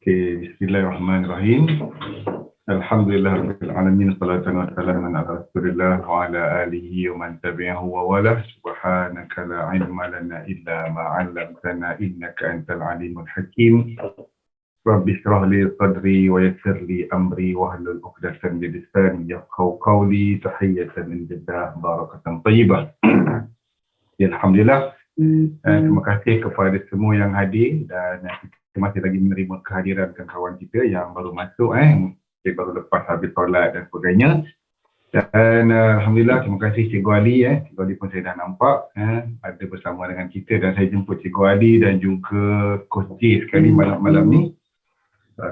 Bismillahirrahmanirrahim. Alhamdulillahirabbil alamin, salatan wassalamun ala Rasulillah wa ala alihi wa man tabi'ahu wa wala. Subhanaka la ilma lana illa ma 'allamtana innaka antal alimul hakim. Rabbi shrah li sadri wa yassir li amri wa hlul 'uqdatam min lisani yafqahu qawli. Tahiyatan min Jeddah, barakatan thayyibah. Alhamdulillah. Terima kasih kepada semua yang hadir dan kita masih lagi menerima kehadiran kawan kita yang baru masuk mungkin baru lepas habis solat dan sebagainya. Dan Alhamdulillah, terima kasih Cikgu Ali. Cikgu Ali pun saya dah nampak ada bersama dengan kita dan saya jemput Cikgu Ali dan juga Coach J sekali malam-malam ni.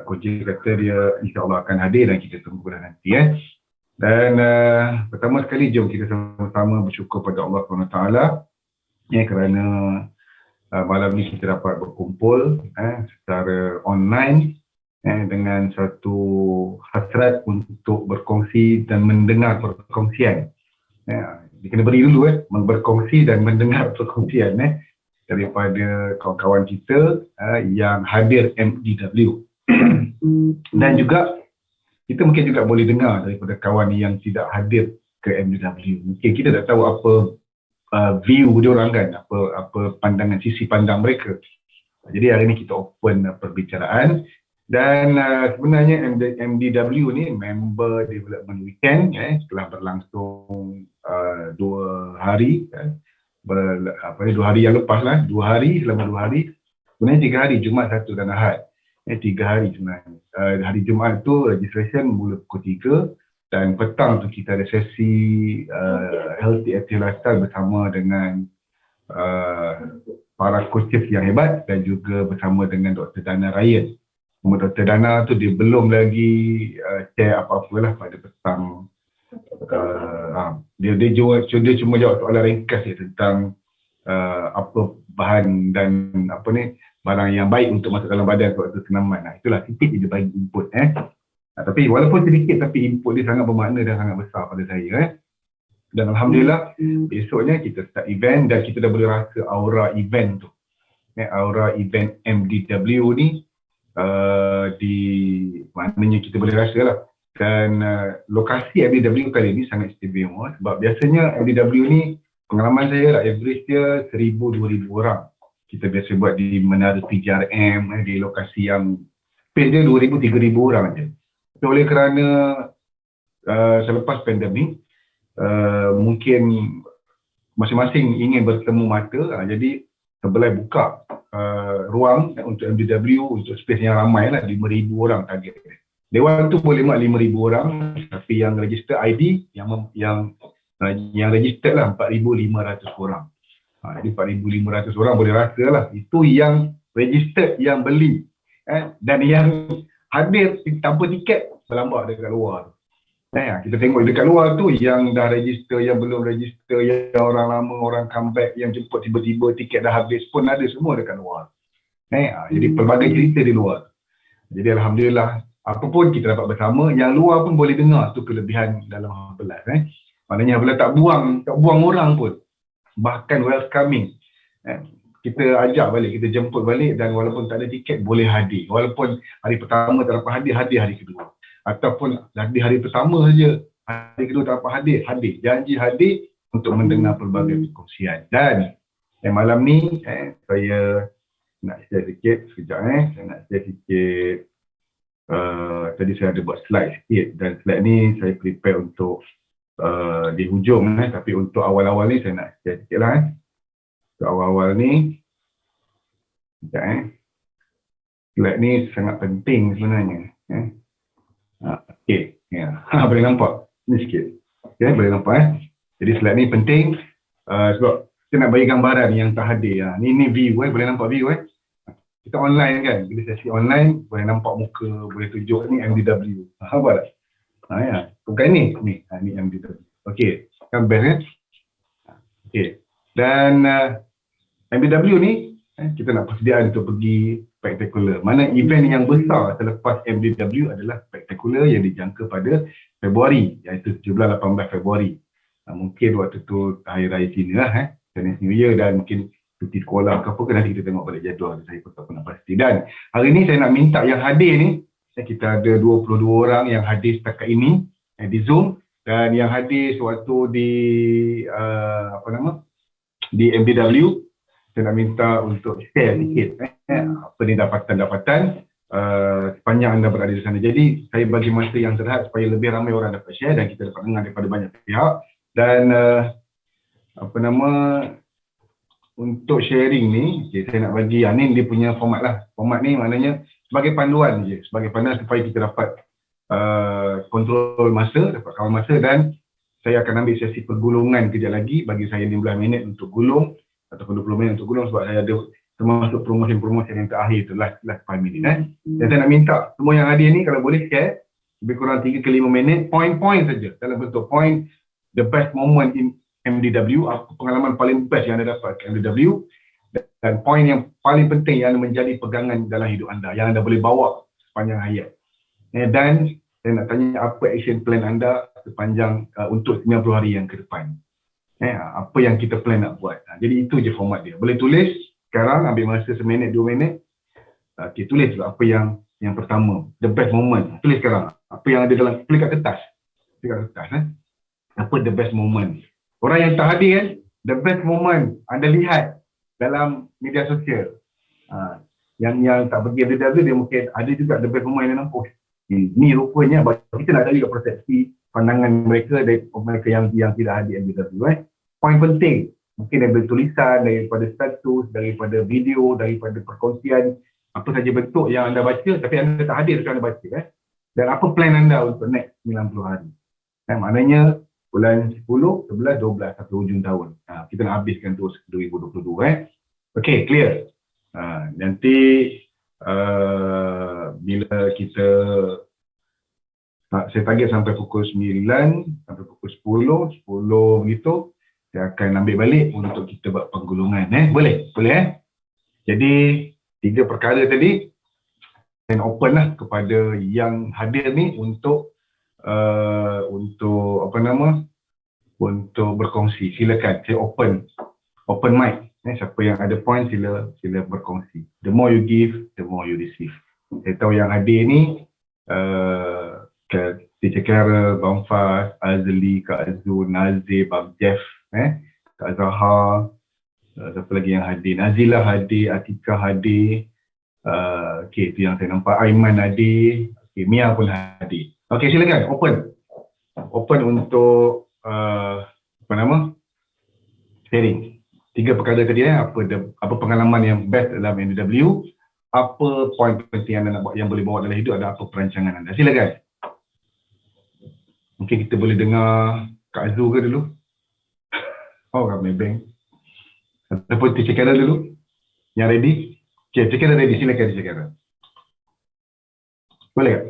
Coach J kata dia insyaAllah akan hadir dan kita tunggulah nanti. Dan pertama sekali jom kita sama-sama bersyukur pada Allah SWT kerana malam ni kita dapat berkumpul secara online dengan satu hasrat untuk berkongsi dan mendengar perkongsian. Dia kena beri dulu berkongsi dan mendengar perkongsian daripada kawan-kawan kita yang hadir MDW. Dan juga kita mungkin juga boleh dengar daripada kawan yang tidak hadir ke MDW. Mungkin kita tak tahu apa view dia orang kan, apa pandangan, sisi pandang mereka. Jadi hari ni kita open perbicaraan dan sebenarnya MDW ni Member Development Weekend setelah berlangsung 2 hari 2 hari yang lepas lah, 2 hari, selama 2 hari, sebenarnya 3 hari, Jumaat, Sabtu dan Ahad. 3 hari sebenarnya. Hari Jumaat tu registration mula pukul 3 dan petang tu kita ada sesi Healthy Active Lifestyle bersama dengan para coaches yang hebat dan juga bersama dengan Dr. Dana Ryan. Dr. Dana tu dia belum lagi share apa-apalah pada petang. Dia cuma jawab soalan ringkas tentang apa bahan dan barang yang baik untuk masuk dalam badan waktu senaman. Itulah sikit dia bagi input. Tapi walaupun sedikit tapi input dia sangat bermakna dan sangat besar pada saya. Dan Alhamdulillah besoknya kita start event dan kita dah boleh rasa aura event tu. Aura event MDW ni di maknanya kita boleh rasa lah. Dan lokasi MDW kali ni sangat istimewa sebab biasanya MDW ni pengalaman saya lah, average dia 1,000-2,000 orang. Kita biasa buat di Menara PJRM, di lokasi yang space dia 2,000-3,000 orang je. Oleh kerana selepas pandemik, mungkin masing-masing ingin bertemu mata, jadi sebelah buka ruang untuk MDW, untuk space yang ramai lah, 5,000 orang target. Dewan tu boleh mak 5,000 orang, tapi yang register ID, yang register lah 4,500 orang. Jadi 4,500 orang boleh rasa lah, itu yang registered, yang beli. Dan yang hadir tanpa tiket berlambak dekat luar. Kita tengok dekat luar tu yang dah register, yang belum register, yang orang lama, orang comeback, yang jemput tiba-tiba tiket dah habis pun ada semua dekat luar. Jadi pelbagai cerita di luar. Jadi Alhamdulillah, apapun kita dapat bersama, yang luar pun boleh dengar tu kelebihan dalam Habelas. Maknanya Habelas tak buang orang pun. Bahkan welcoming. Kita ajak balik, kita jemput balik dan walaupun tak ada tiket boleh hadir. Walaupun hari pertama tak dapat hadir, hadir hari kedua. Ataupun hadir hari pertama saja, hari kedua tak dapat hadir, hadir. Janji hadir untuk mendengar pelbagai perkongsian. Dan malam ni saya nak share sikit, sekejap saya nak share sikit. Tadi saya ada buat slide sikit dan slide ni saya prepare untuk di hujung tapi untuk awal-awal ni saya nak share sikit lah. Untuk awal-awal ni slide ni sangat penting sebenarnya. Okey, boleh nampak ni sikit. Boleh nampak Jadi slide ni penting sebab kita nak bagi gambaran yang tak hadir. Ni view boleh nampak view kita online kan, bila sesi online boleh nampak muka, boleh tunjuk ni MDW. Apa tak? Bukan ni MDW. Okey, kan best Okey. Dan MDW ni kita nak persediaan untuk pergi spektakular. Mana event yang besar selepas MDW adalah spektakular yang dijangka pada Februari, iaitu 17-18 Februari. Mungkin waktu tu Hari Raya Cina lah, Chinese New Year, dan mungkin cuti sekolah ke apa ke, nanti kita tengok balik jadual. Saya pun tak pernah pasti. Dan hari ni saya nak minta yang hadir ni, kita ada 22 orang yang hadir setakat ini di Zoom, dan yang hadir sewaktu di di MDW, saya nak minta untuk share sikit apa ni dapatan-dapatan sepanjang anda berada di sana. Jadi saya bagi masa yang terhad supaya lebih ramai orang dapat share dan kita dapat dengar daripada banyak pihak. Dan untuk sharing ni, saya nak bagi ni dia punya format lah. Format ni maknanya sebagai panduan je, sebagai panduan supaya kita dapat kontrol masa, dapat kawal masa. Dan saya akan ambil sesi pergulungan kejap lagi, bagi saya 15 minit untuk gulung ataupun 20 minit untuk gulung, sebab saya ada termasuk promosi yang terakhir tu, last 5 minit. Dan saya nak minta semua yang hadir ni kalau boleh share lebih kurang 3 ke 5 minit, point-point saja dalam bentuk point, the best moment in MDW, apa pengalaman paling best yang anda dapat ke MDW, dan poin yang paling penting yang menjadi pegangan dalam hidup anda, yang anda boleh bawa sepanjang hayat. Dan saya nak tanya apa action plan anda sepanjang untuk 90 hari yang ke depan. Apa yang kita plan nak buat. Jadi itu je format dia. Boleh tulis sekarang, ambil masa 1 minit, 2 minit. Tulis apa yang pertama, the best moment. Tulis sekarang. Apa yang ada dalam, tulis kat kertas. Apa the best moment. Orang yang tak hadir kan, the best moment anda lihat dalam media sosial. Yang tak pergi MDW, dia mungkin ada juga the best moment yang nampak. Ni rupanya, kita nak ada juga persepsi pandangan mereka dari mereka yang tidak hadir MDW. Poin penting, mungkin daripada tulisan, daripada status, daripada video, daripada perkongsian, apa saja bentuk yang anda baca, tapi anda tak hadir kalau anda baca. Dan apa plan anda untuk next 90 hari. Maknanya, bulan 10, 11, 12 sampai hujung tahun. Kita nak habiskan terus 2022. Okey, clear. Nanti bila kita saya target sampai pukul 9 sampai pukul 10 begitu, saya akan ambil balik untuk kita buat penggulungan. Boleh? Jadi 3 perkara tadi dan open lah kepada yang hadir ni untuk untuk berkongsi. Silakan, saya open mic. Siapa yang ada point sila berkongsi. The more you give, the more you receive. Saya tahu yang hadir ni Teacher Clara, Bang Fas, Azli, Kak Azul, Nazir, Bang Jeff, Kak Zahar, siapa lagi yang hadir, Nazila hadir, Atika hadir, itu yang saya nampak, Aiman hadir, Mia pun hadir. Silakan, open untuk sharing. 3 perkara tadi, apa pengalaman yang best dalam MDW, apa poin penting anda nak buat yang boleh bawa dalam hidup, ada apa perancangan anda. Silakan. Mungkin kita boleh dengar Kak Azul ke dulu? Ramai bank. Ataupun Teacher Kara dulu? Yang ready? Teacher Kara ready, silakan Teacher Kara. Boleh tak?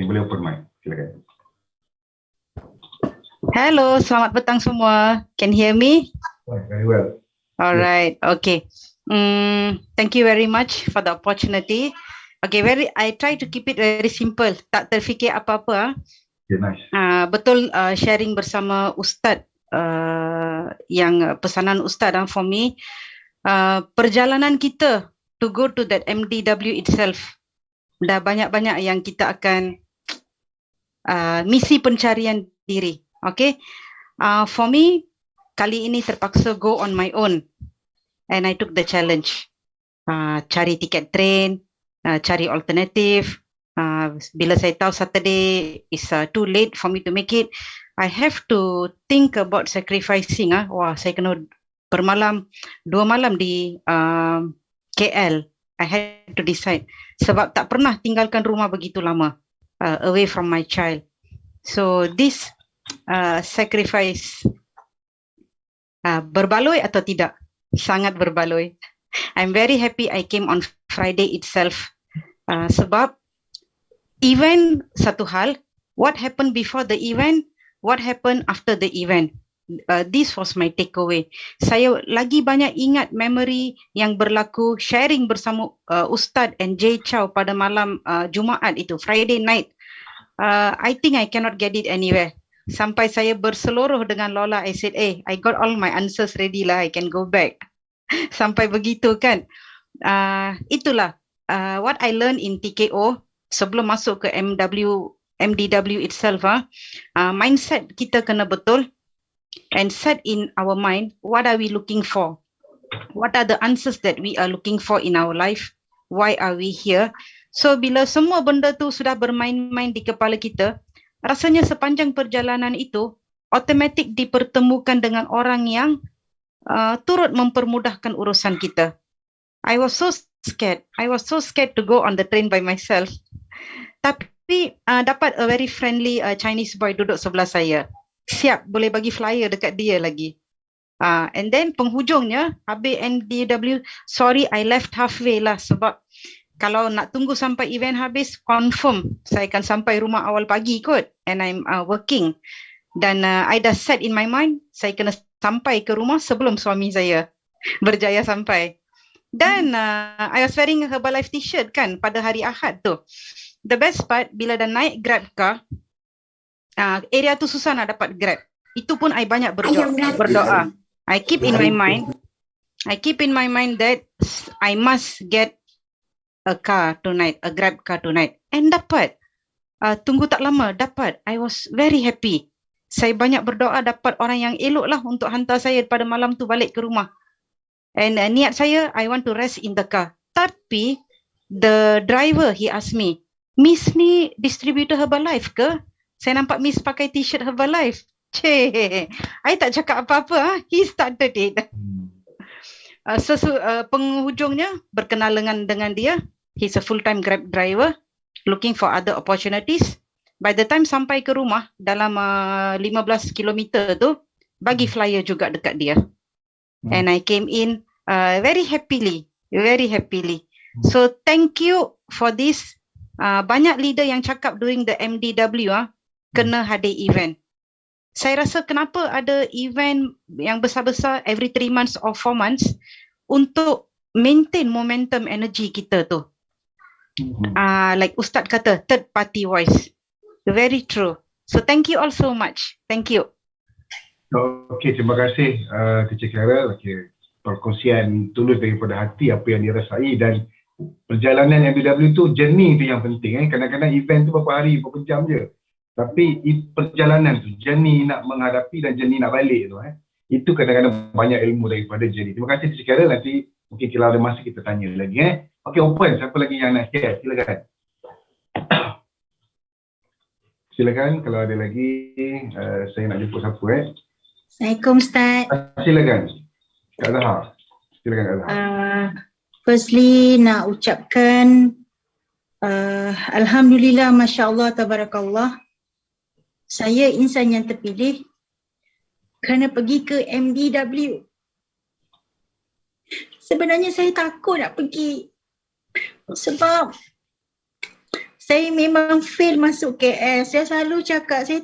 Boleh open mic. Silakan. Hello, selamat petang semua. Can hear me? Very well. Alright, okay. Thank you very much for the opportunity. Okay, I try to keep it very simple. Tak terfikir apa-apa. Okay, nice. Betul, sharing bersama Ustaz, yang pesanan Ustaz for me, perjalanan kita to go to that MDW itself, dah banyak-banyak yang kita akan misi pencarian diri. Okay, for me, kali ini terpaksa go on my own, and I took the challenge. Cari tiket train, cari alternatif. Bila saya tahu Saturday is too late for me to make it, I have to think about sacrificing. Saya kena bermalam 2 malam di KL. I had to decide sebab tak pernah tinggalkan rumah begitu lama, away from my child. So this sacrifice, berbaloi atau tidak? Sangat berbaloi. I'm very happy I came on Friday itself. Sebab event satu hal, what happened before the event, what happened after the event. This was my takeaway. Saya lagi banyak ingat memory yang berlaku, sharing bersama Ustaz and Jay Chow pada malam Jumaat itu, Friday night. I think I cannot get it anywhere. Sampai saya berseluruh dengan Lola, I said, I got all my answers ready lah, I can go back. sampai begitu kan. Itulah what I learned in TKO sebelum masuk ke MDW itself. Mindset kita kena betul and set in our mind what are we looking for, what are the answers that we are looking for in our life, why are we here. So bila semua benda tu sudah bermain-main di kepala kita, rasanya sepanjang perjalanan itu automatik dipertemukan dengan orang yang turut mempermudahkan urusan kita. I was so scared to go on the train by myself. Tapi dapat a very friendly Chinese boy duduk sebelah saya. Siap boleh bagi flyer dekat dia lagi. And then penghujungnya habis MDW, sorry I left halfway lah, sebab kalau nak tunggu sampai event habis, confirm saya akan sampai rumah awal pagi kot, and I'm working. Dan I dah set in my mind, saya kena sampai ke rumah sebelum suami saya berjaya sampai. Dan I was wearing a Herbalife t-shirt kan pada hari Ahad tu. The best part, bila dah naik Grab car, area tu susah nak dapat Grab. Itu pun I banyak berdoa. I keep in my mind that I must get a car tonight, a Grab car tonight. And dapat. Tunggu tak lama, dapat. I was very happy. Saya banyak berdoa dapat orang yang elok lah untuk hantar saya pada malam tu balik ke rumah. And niat saya, I want to rest in the car. Tapi, the driver, he asked me, Miss ni distributor Herbalife ke? Saya nampak Miss pakai t-shirt Herbalife. Cik, I tak cakap apa-apa. He started it. Penghujungnya, berkenal dengan dia. He's a full-time Grab driver, looking for other opportunities. By the time sampai ke rumah, dalam 15 kilometer tu, bagi flyer juga dekat dia. And I came in very happily. So thank you for this. Banyak leader yang cakap during the MDW kena hadir event. Saya rasa kenapa ada event yang besar-besar every 3 months or 4 months untuk maintain momentum energy kita tu. Like Ustaz kata, third party voice. Very true. So thank you all so much. Thank you. Okey, terima kasih Teacher Clara. Okey, perkongsian tulus daripada hati apa yang dirasai, dan perjalanan MDW tu, journey tu yang penting. Kadang-kadang event tu berapa hari, berapa jam je. Tapi perjalanan tu, journey nak menghadapi dan journey nak balik tu, itu kadang-kadang banyak ilmu daripada journey. Terima kasih Teacher Clara. Nanti mungkin kalau ada masa kita tanya lagi. Okey, open. Siapa lagi yang nak share? Silakan. Silakan kalau ada lagi. Saya nak jemput siapa. Assalamualaikum Ustaz. Silakan. Kak Zahar. Silakan Kak Zahar. Firstly nak ucapkan Alhamdulillah, Masya Allah, Tabarakallah. Saya insan yang terpilih kerana pergi ke MDW. Sebenarnya saya takut nak pergi sebab saya memang fail masuk KL. Saya selalu cakap saya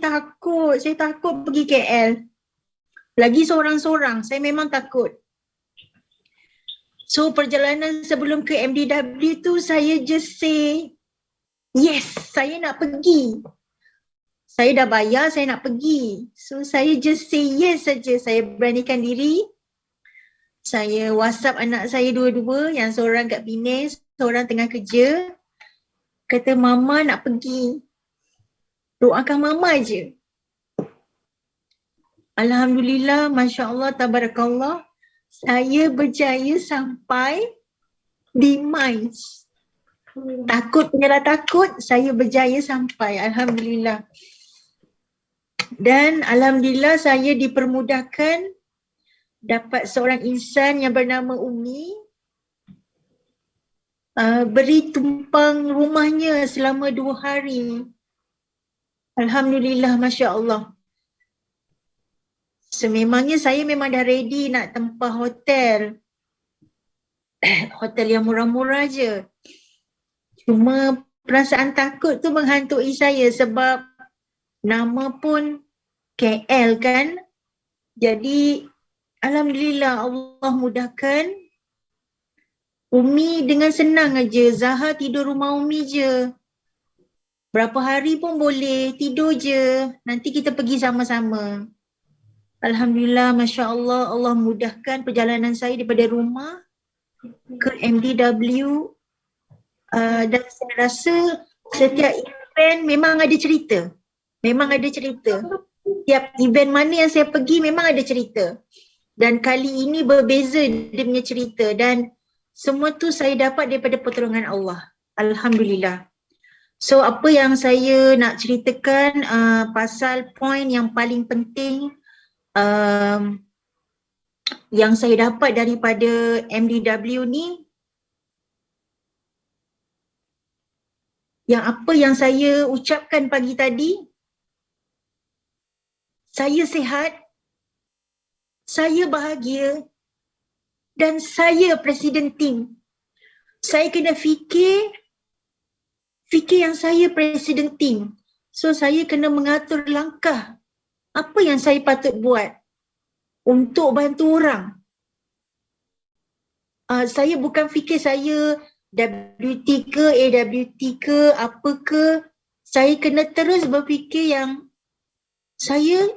takut pergi KL. Lagi seorang-seorang, saya memang takut. So perjalanan sebelum ke MDW tu saya just say, yes, saya nak pergi. Saya dah bayar, saya nak pergi. So saya just say yes saja. Saya beranikan diri. Saya WhatsApp anak saya dua-dua, yang seorang kat Penang, seorang tengah kerja. Kata mama nak pergi. Doakan mama je. Alhamdulillah, Masya Allah, Tabarakallah. Saya berjaya sampai di Mines. Takut penyalah takut, saya berjaya sampai. Alhamdulillah. Dan Alhamdulillah saya dipermudahkan dapat seorang insan yang bernama Umi. Beri tumpang rumahnya selama 2 hari. Alhamdulillah, Masya Allah. Sememangnya saya memang dah ready nak tempah hotel. Hotel yang murah-murah je. Cuma perasaan takut tu menghantui saya sebab nama pun KL kan. Jadi Alhamdulillah Allah mudahkan. Umi dengan senang aja. Zahar tidur rumah Umi je. Berapa hari pun boleh. Tidur je. Nanti kita pergi sama-sama. Alhamdulillah, Masya Allah, Allah mudahkan perjalanan saya daripada rumah ke MDW. Dan saya rasa setiap event memang ada cerita. Memang ada cerita. Setiap event mana yang saya pergi memang ada cerita. Dan kali ini berbeza dia punya cerita. Dan semua tu saya dapat daripada pertolongan Allah. Alhamdulillah. So apa yang saya nak ceritakan pasal poin yang paling penting yang saya dapat daripada MDW ni, yang apa yang saya ucapkan pagi tadi, saya sihat, saya bahagia dan saya presiden tim. Saya kena fikir yang saya presiden tim. So saya kena mengatur langkah apa yang saya patut buat untuk bantu orang. Saya bukan fikir saya WT ke, AWT ke, apa ke. Saya kena terus berfikir yang saya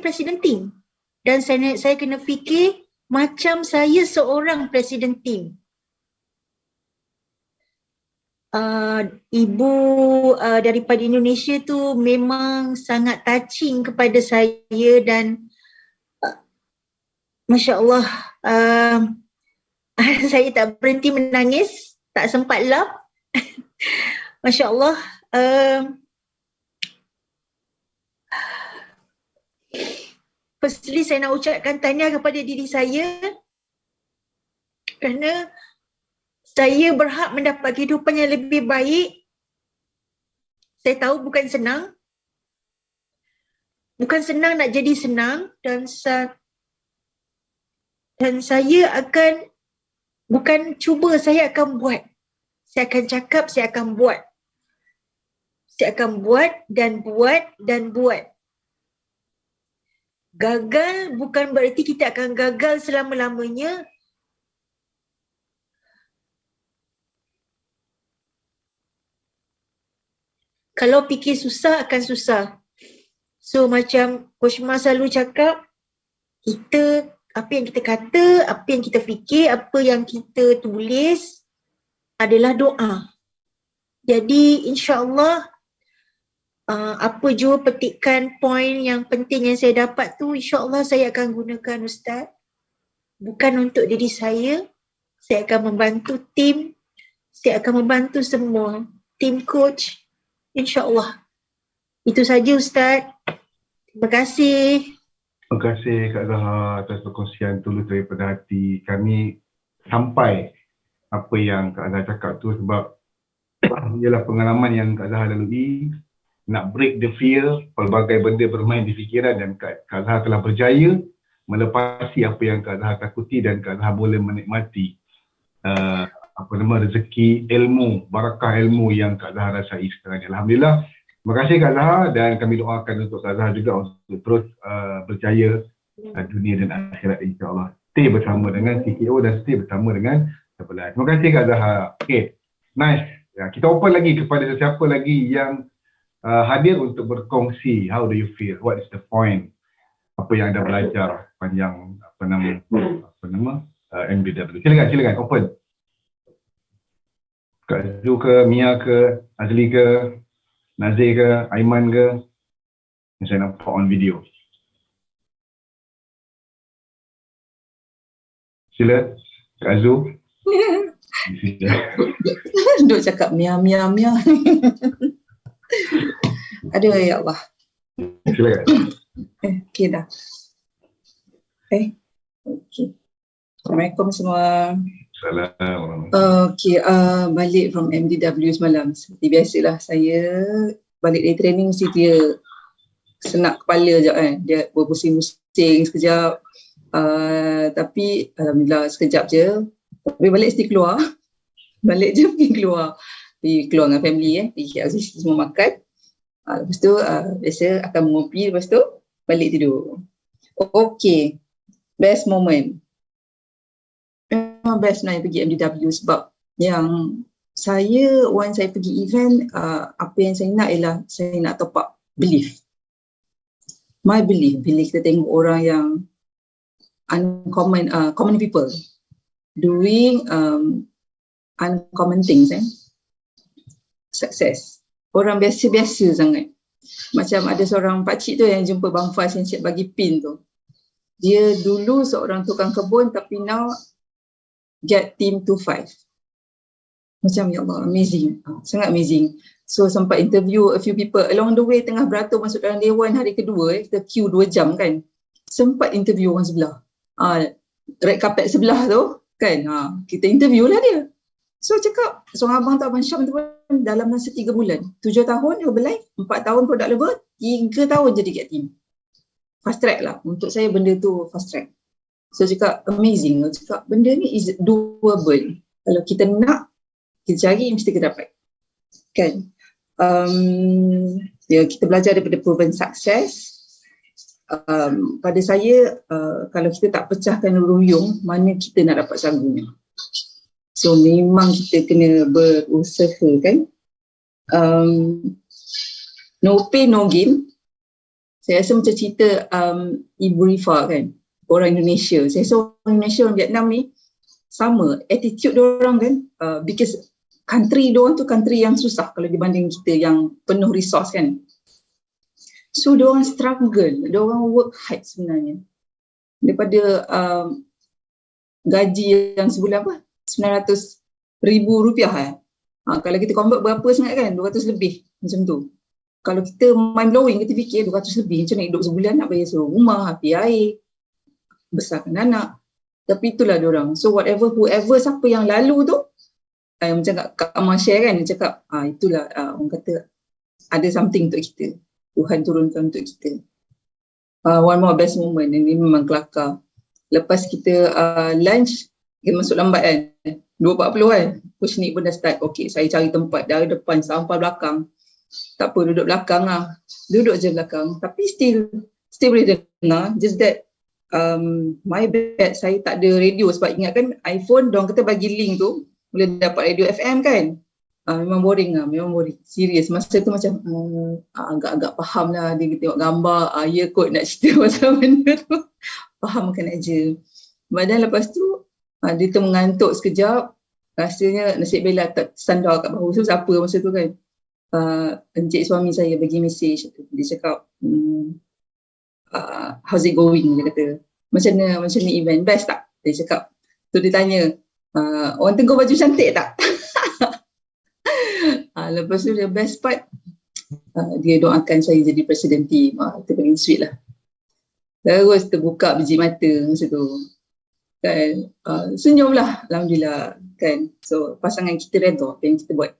presiden tim. Dan saya kena fikir macam saya seorang presiden tim. Ibu daripada Indonesia tu memang sangat touching kepada saya dan Masya Allah, saya tak berhenti menangis, tak sempat lap. Masya Allah. Firstly, saya nak ucapkan tahniah kepada diri saya kerana saya berhak mendapat kehidupan yang lebih baik. Saya tahu bukan senang. Bukan senang nak jadi senang dan saya akan, bukan cuba, saya akan buat. Saya akan cakap, saya akan buat. Saya akan buat dan buat dan buat. Gagal bukan berarti kita akan gagal selama-lamanya. Kalau fikir susah akan susah. So macam Coach Ma selalu cakap, kita, apa yang kita kata, apa yang kita fikir, apa yang kita tulis adalah doa. Jadi insya-Allah apa jua petikan poin yang penting yang saya dapat tu, insya-Allah saya akan gunakan Ustaz. Bukan untuk diri saya akan membantu tim, saya akan membantu semua, tim coach, insya-Allah. Itu saja Ustaz. Terima kasih. Terima kasih Kak Zahra atas perkongsian tulus daripada hati. Kami sampai apa yang Kak Zahra cakap tu sebab ialah pengalaman yang Kak Zahra lalui, nak break the fear, pelbagai benda bermain di fikiran dan Kak Zahra telah berjaya melepasi apa yang Kak Zahra takuti dan Kak Zahra boleh menikmati rezeki ilmu, barakah ilmu yang Kak Zahra rasai sekarang ni. Alhamdulillah. Terima kasih Kak Zahra dan kami doakan untuk Kak Zahra juga untuk terus berjaya dunia dan akhirat insya-Allah. Stay bersama dengan CKO dan stay bersama dengan sebelah. Terima kasih Kak Zahra. Okay, nice. Ya, kita open lagi kepada sesiapa lagi yang hadir untuk berkongsi. How do you feel? What is the point? Apa yang anda belajar panjang MDW. Silakan open. Kak Zu ke, Mia ke, Azli ke, Nazir ke, Aiman ke, yang saya nampak on video. Sila, Kak Zu. Duk cakap Mia. Aduh ya Allah. Silakan. Okey dah. Okey. Assalamualaikum semua. Assalamualaikum. Okey, balik from MDW semalam. Seperti biasalah saya balik dari training mesti dia senak kepala je kan. Dia berpusing-pusing sekejap. Tapi alhamdulillah sekejap je. Tapi balik mesti keluar. Balik je pergi keluar. Pergi keluar dengan family pergi KLC semua makan. Lepas tu biasa akan mengopi, lepas tu balik tidur. Okey. Best moment. Memang best sebenarnya pergi MDW sebab yang saya, once saya pergi event, apa yang saya nak ialah saya nak top up belief. my belief, bila kita tengok orang yang uncommon, common people doing uncommon things, success. Orang biasa-biasa sangat. Macam ada seorang pakcik tu yang jumpa Bang Faz yang cik bagi pin tu. Dia dulu seorang tukang kebun tapi now get team 25. Macam ya Allah, amazing. Sangat amazing. So sempat interview a few people along the way, tengah beratur masuk dalam dewan hari kedua, kita queue 2 jam kan. Sempat interview orang sebelah. Red carpet sebelah tu kan. Kita interview lah dia. So cakap, seorang abang tu, Abang Syam tu pun dalam masa 3 bulan. 7 tahun Herbalife, 4 tahun product level, 3 tahun jadi get team. Fast track lah. Untuk saya benda tu fast track. So cakap amazing. Cakap benda ni is doable. Kalau kita nak, kita cari mesti kita dapat. Kan? Kita belajar daripada proven success. Pada saya, kalau kita tak pecahkan ruyung, mana kita nak dapat sagunya. So memang kita kena berusaha kan. No pain, no gain. Saya rasa macam cerita Ibu Rifa kan, orang Indonesia. Saya rasa orang Indonesia, orang Vietnam ni sama, attitude diorang kan, because country diorang tu country yang susah kalau dibanding kita yang penuh resource kan. So diorang struggle, diorang work hard sebenarnya. Daripada gaji yang sebulan apa? RM900,000 kalau kita convert berapa sangat kan? 200 lebih macam tu. Kalau kita mind blowing, kita fikir 200 lebih macam nak hidup sebulan, nak bayar sewa rumah, api air, besarkan anak. Tapi itulah diorang. So whoever siapa yang lalu tu, macam Kak Amar share kan, dia cakap itulah orang kata ada something untuk kita. Tuhan turunkan untuk kita. One more best moment, ini memang kelakar. Lepas kita lunch, kita masuk lambat kan, 2.40 kan, pushnik pun dah start. Okay, saya cari tempat dari depan sampai belakang. Tak apa, duduk belakang lah. Duduk je belakang. Tapi still boleh dengar. Just that my bad, saya tak ada radio. Sebab ingat kan iPhone, diorang kata bagi link tu boleh dapat radio FM kan. Memang boring lah, memang boring. Serius, masa tu macam agak-agak faham lah. Dia tengok gambar, ya kot nak cerita pasal benda tu. Fahamkan aja. Badan lepas tu, dia tu mengantuk sekejap. Rasanya nasib bela tak sandar kat bahu. So siapa masa tu kan? Encik suami saya bagi mesej. Dia cakap, how's it going? Dia kata, macam mana event? Best tak? Dia cakap. Tu dia tanya, orang tegur baju cantik tak? Lepas tu the best part, dia doakan saya jadi presiden team. Itu paling sweet lah. Terus terbuka biji mata masa tu. Kan, senyumlah Alhamdulillah kan. So pasangan kita redha apa yang kita buat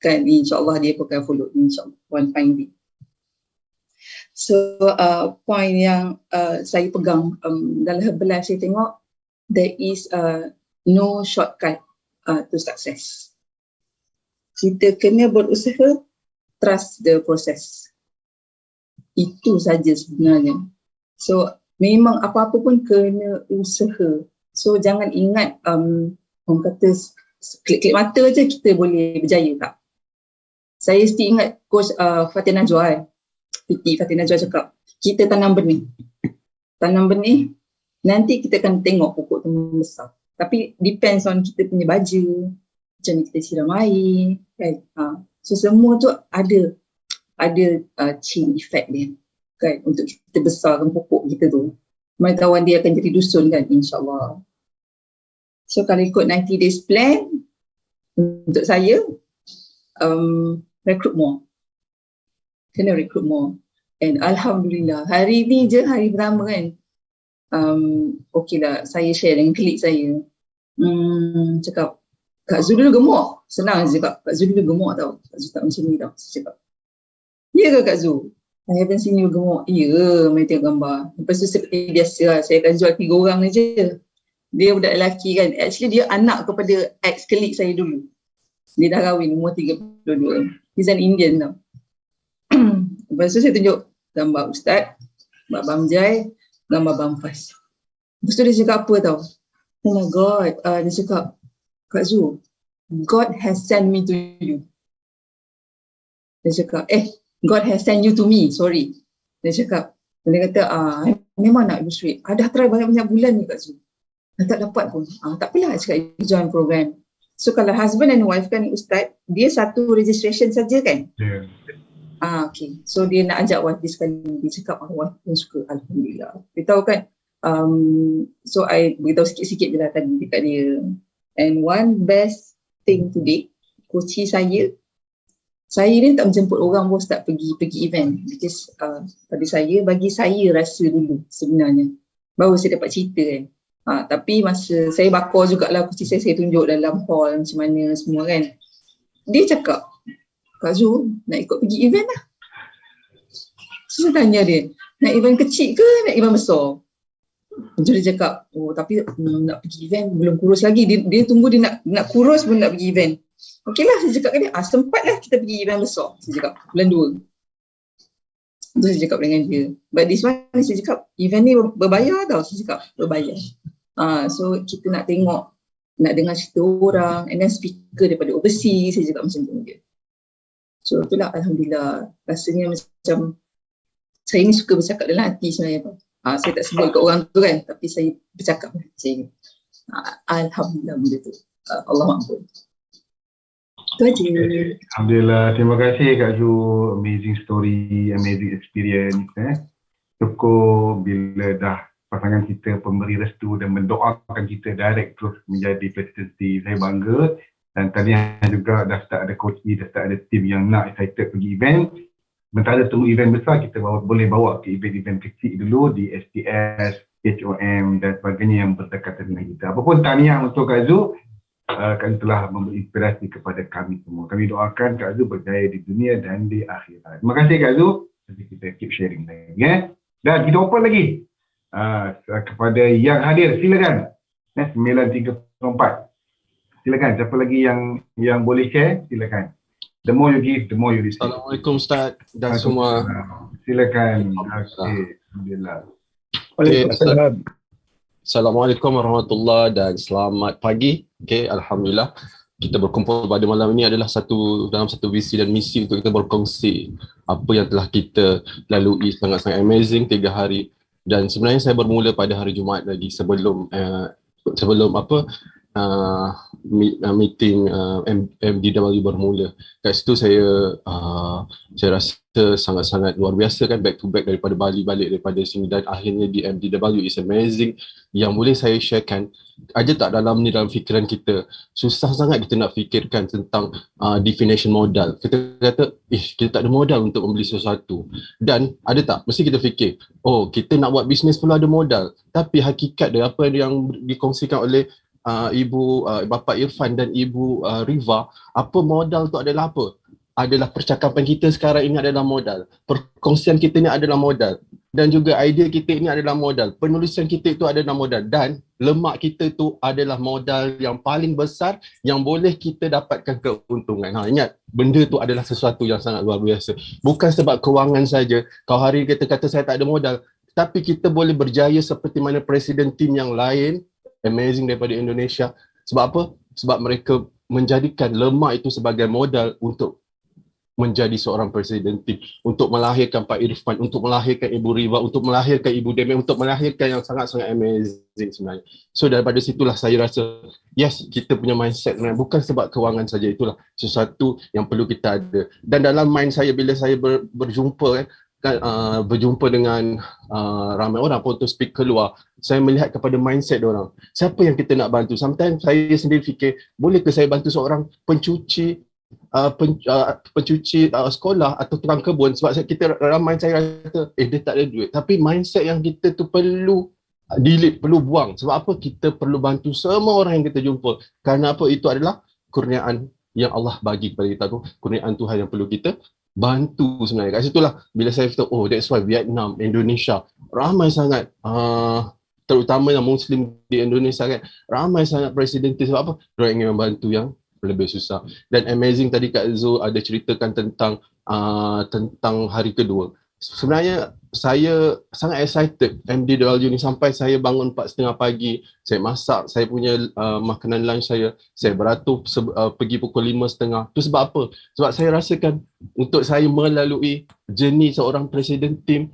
kan, insyaAllah dia pun akan follow insyaAllah one fine day. So point yang saya pegang dalam Herbalife, saya tengok there is no shortcut to success. Kita kena berusaha, trust the process. Itu saja sebenarnya. So memang apa-apa pun kena usaha. So jangan ingat orang kata klik-klik mata je kita boleh berjaya tak. Saya still ingat Coach Fatin Najwa PT Fatin Najwa cakap, kita tanam benih. Tanam benih, nanti kita akan tengok pokok tu membesar. Tapi depends on kita punya baju, macam ni kita siram air kan. So semua tu ada chain effect dia kan, untuk kita besarkan pokok kita tu. My kawan dia akan jadi dusun kan, insyaAllah. So kalau ikut 90 days plan, untuk saya, recruit more. Kena recruit more. And Alhamdulillah, hari ni je hari pertama kan, okay lah, saya share dengan klik saya. Cakap, Kak Zul dulu gemuk. Senang je cakap, Kak Zul dulu gemuk tau. Kak Zul tak macam ni tau. Saya cakap, ya ke Kak Zul? I haven't seen you gemuk. Ya, main tengok gambar. Lepas tu seperti biasa lah, saya akan jual 3 orang je. Dia budak lelaki kan. Actually dia anak kepada ex-colleague saya dulu. Dia dah kahwin, umur 32. He's an Indian tau. Lepas tu saya tunjuk gambar Ustaz, gambar Bang Jai, gambar Bang Faz. Lepas tu dia cakap apa tau? Oh my God. Dia cakap, Kak Zul, God has sent me to you. Dia cakap, God has sent you to me, sorry. Dia cakap, dia kata, memang nak lose weight. Dah try banyak-banyak bulan ni Kak Zu. Tak dapat pun. Tak apalah, cakap join program. So kalau husband and wife kan Ustaz, dia satu registration saja kan? Ya. Okay. So dia nak ajak wife dia sekali. Dia cakap, wife pun suka. Alhamdulillah. Dia tahu kan, so I beritahu sikit-sikit je lah tadi dekat dia. And one best thing today, coach saya ni tak menjemput orang pun start pergi event. Because bagi saya rasa dulu sebenarnya. Baru saya dapat cerita kan. Tapi masa saya bakar jugalah coach saya tunjuk dalam hall macam mana semua kan. Dia cakap, Kak Zu nak ikut pergi event lah. So saya tanya dia, nak event kecil ke nak event besar? So dia cakap, tapi nak pergi event belum kurus lagi. Dia tunggu dia nak kurus pun nak pergi event. Okey lah, saya cakap ke dia, sempatlah kita pergi event besar. Saya cakap, bulan 2. So saya cakap dengan dia, but this one saya cakap, event ni berbayar tau. Saya cakap, berbayar. So kita nak tengok, nak dengar cerita orang, and then speaker daripada overseas, saya cakap macam tu dia. So itulah Alhamdulillah, rasanya macam saya ni suka bercakap dalam hati sebenarnya. Saya tak sebut kat orang tu kan, tapi saya bercakap dengan hati. Alhamdulillah benda tu. Allah ampun. Itu aja. Alhamdulillah, terima kasih Kak Zu. Amazing story, amazing experience. Cukup bila dah pasangan kita pemberi restu dan mendoakan kita direct terus menjadi presidency. Saya bangga. Dan tadi juga dah start ada coach ni, dah start ada team yang nak excited pergi event. Sementara tunggu event besar, kita boleh bawa ke event-event kecil dulu di STS, HOM dan sebagainya yang berdekatan dengan kita. Apapun tahniah untuk Kak Zu, kami telah memberi inspirasi kepada kami semua. Kami doakan Kak Zu berjaya di dunia dan di akhirat. Terima kasih Kak Zu. Nanti kita keep sharing lagi. Dan kita open lagi kepada yang hadir. Silakan. 934. Silakan. Siapa lagi yang boleh share? Silakan. The more you give, the more you receive. Assalamualaikum Ustaz dan semua. Silakan. Okay. Alhamdulillah. Waalaikumsalam. Assalamualaikum warahmatullahi dan selamat pagi. Alhamdulillah. Kita berkumpul pada malam ini adalah dalam satu visi dan misi untuk kita berkongsi apa yang telah kita lalui sangat-sangat amazing 3 hari. Dan sebenarnya saya bermula pada hari Jumaat lagi sebelum meeting MDW bermula. Kat situ saya rasa sangat-sangat luar biasa kan, back to back daripada Bali balik daripada sini dan akhirnya di MDW is amazing. Yang boleh saya sharekan ada tak dalam fikiran kita, susah sangat kita nak fikirkan tentang definition modal. Kita kata kita tak ada modal untuk membeli sesuatu, dan ada tak mesti kita fikir kita nak buat bisnes perlu ada modal. Tapi hakikat dia apa yang dikongsikan oleh Bapak Irfan dan Ibu Riva, apa modal tu adalah apa? Adalah percakapan kita sekarang ini adalah modal. Perkongsian kita ni adalah modal. Dan juga idea kita ini adalah modal. Penulisan kita itu adalah modal. Dan lemak kita itu adalah modal yang paling besar yang boleh kita dapatkan keuntungan. Ingat, benda tu adalah sesuatu yang sangat luar biasa. Bukan sebab kewangan saja. Kalau hari kita kata saya tak ada modal, tapi kita boleh berjaya seperti mana presiden tim yang lain amazing daripada Indonesia. Sebab apa? Sebab mereka menjadikan lemak itu sebagai modal untuk menjadi seorang presiden tim, untuk melahirkan Pak Irfan, untuk melahirkan Ibu Riva, untuk melahirkan Ibu Demi, untuk melahirkan yang sangat-sangat amazing sebenarnya. So daripada situlah saya rasa yes, kita punya mindset bukan sebab kewangan saja, itulah sesuatu yang perlu kita ada. Dan dalam mind saya bila saya berjumpa berjumpa dengan ramai orang pun untuk speak keluar, saya melihat kepada mindset orang. Siapa yang kita nak bantu? Sometimes saya sendiri fikir, boleh ke saya bantu seorang pencuci sekolah atau tukang kebun, sebab kita ramai saya rasa dia tak ada duit. Tapi mindset yang kita tu perlu delete, perlu buang. Sebab apa? Kita perlu bantu semua orang yang kita jumpa. Kerana apa? Itu adalah kurniaan yang Allah bagi kepada kita tu, kurniaan Tuhan yang perlu kita bantu sebenarnya. Kat situlah bila saya tahu, that's why Vietnam, Indonesia ramai sangat terutama yang Muslim di Indonesia kan, ramai sangat presiden. Sebab apa? Mereka ingin membantu yang lebih susah. Dan amazing tadi Kak Zu ada ceritakan tentang hari kedua. Sebenarnya saya sangat excited MDW ni sampai saya bangun 4:30 pagi, saya masak saya punya makanan lunch saya beratur pergi pukul 5:30. Tu sebab apa? Sebab saya rasakan untuk saya melalui journey seorang presiden tim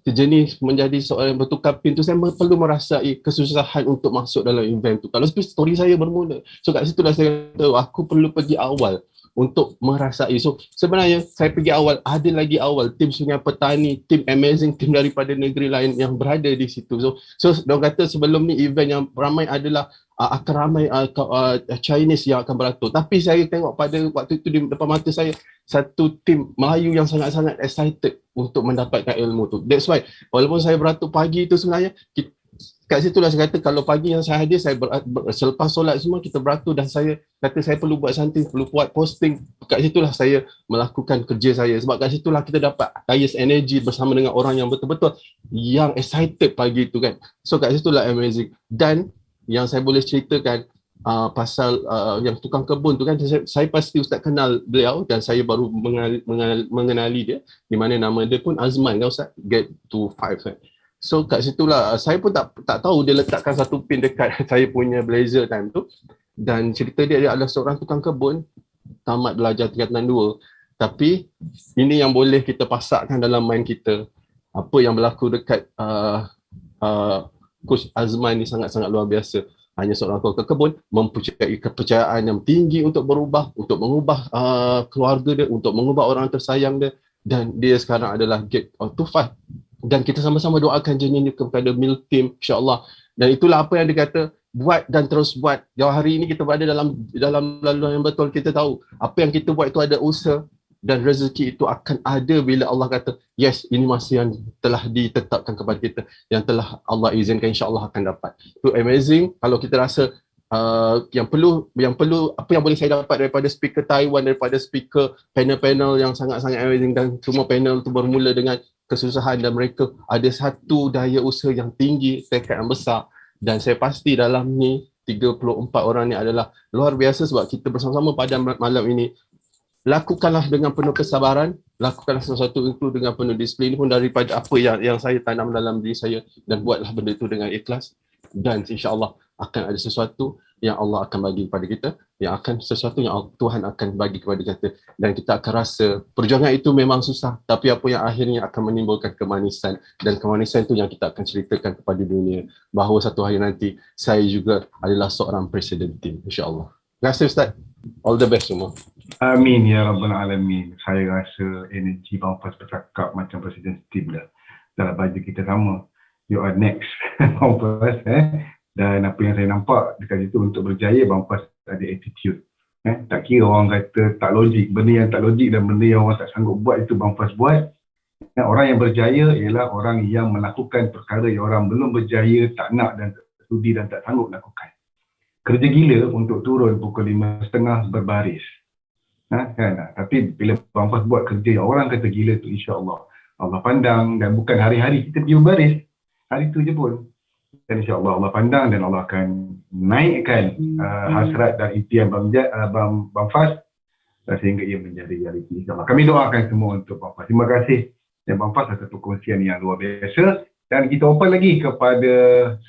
terjenis menjadi seorang yang bertukar pin tu, saya perlu merasai kesusahan untuk masuk dalam event tu. Kalau story saya bermula, so kat situ lah saya kata aku perlu pergi awal untuk merasai. So sebenarnya saya pergi awal, ada lagi awal tim Sungai Petani, tim amazing, tim daripada negeri lain yang berada di situ. So diorang kata sebelum ni event yang ramai adalah akan ramai Chinese yang akan beratur. Tapi saya tengok pada waktu itu di depan mata saya satu tim Melayu yang sangat-sangat excited untuk mendapatkan ilmu tu. That's why walaupun saya beratur pagi tu sebenarnya, kat situ lah saya kata kalau pagi yang saya hadir, saya selepas solat semua kita beratur dan saya kata saya perlu buat something, perlu buat posting. Kat situ lah saya melakukan kerja saya, sebab kat situ lah kita dapat highest energy bersama dengan orang yang betul-betul yang excited pagi tu kan. So kat situ lah amazing. Dan yang saya boleh ceritakan pasal yang tukang kebun tu kan, saya pasti Ustaz kenal beliau dan saya baru mengenali dia, di mana nama dia pun Azman kan Ustaz, Get to 5 kan. So kat situlah saya pun tak tahu dia letakkan satu pin dekat saya punya blazer time tu, dan cerita dia adalah seorang tukang kebun tamat belajar tingkatan 2, tapi ini yang boleh kita pasakkan dalam mind kita. Apa yang berlaku dekat Coach Azman ni sangat-sangat luar biasa. Hanya seorang tukang kebun mempunyai kepercayaan yang tinggi untuk berubah, untuk mengubah keluarga dia, untuk mengubah orang tersayang dia, dan dia sekarang adalah Get to 5. Dan kita sama-sama doakan jenis kepada Mil Team, insyaAllah. Dan itulah apa yang dia kata, buat dan terus buat. Jauh hari ini kita berada dalam laluan yang betul. Kita tahu apa yang kita buat itu ada usaha, dan rezeki itu akan ada bila Allah kata yes, ini masa yang telah ditetapkan kepada kita, yang telah Allah izinkan, insyaAllah akan dapat. Itu amazing. Kalau kita rasa yang perlu apa yang boleh saya dapat daripada speaker Taiwan, daripada speaker panel-panel yang sangat-sangat amazing, dan semua panel itu bermula dengan kesusahan dan mereka ada satu daya usaha yang tinggi, tekad yang besar, dan saya pasti dalam ni 34 orang ni adalah luar biasa, sebab kita bersama-sama pada malam ini. Lakukanlah dengan penuh kesabaran, lakukanlah sesuatu itu dengan penuh disiplin pun daripada apa yang saya tanam dalam diri saya, dan buatlah benda itu dengan ikhlas, dan insya-Allah akan ada sesuatu yang Allah akan bagi kepada kita, yang akan sesuatu yang Tuhan akan bagi kepada kita, dan kita akan rasa perjuangan itu memang susah, tapi apa yang akhirnya akan menimbulkan kemanisan, dan kemanisan itu yang kita akan ceritakan kepada dunia bahawa satu hari nanti saya juga adalah seorang presiden tim, insya-Allah. Terima kasih Ustaz. All the best semua. Amin ya Rabbal Alamin. Saya rasa energi Bamfas bercakap macam presiden tim dah. Dalam baju kita sama. You are next Bamfas. Dan apa yang saya nampak dekat situ, untuk berjaya Bamfas ada attitude. Tak kira orang kata tak logik, benda yang tak logik dan benda yang orang tak sanggup buat itu Bamfas buat. Orang yang berjaya ialah orang yang melakukan perkara yang orang belum berjaya, tak nak dan tak sudi dan tak sanggup lakukan. Kerja gila untuk turun pukul 5.30 berbaris. Tapi bila Bamfas buat kerja yang orang kata gila tu, insya-Allah Allah pandang, dan bukan hari-hari kita pergi berbaris, hari tu je pun. Dan insya-Allah Allah pandang dan Allah akan naikkan hasrat dan impian Bamfas sehingga ia menjadi realiti, insya-Allah. Kami doakan semua untuk Bamfas. Terima kasih dan Bamfas atas perkongsian yang luar biasa. Dan kita open lagi kepada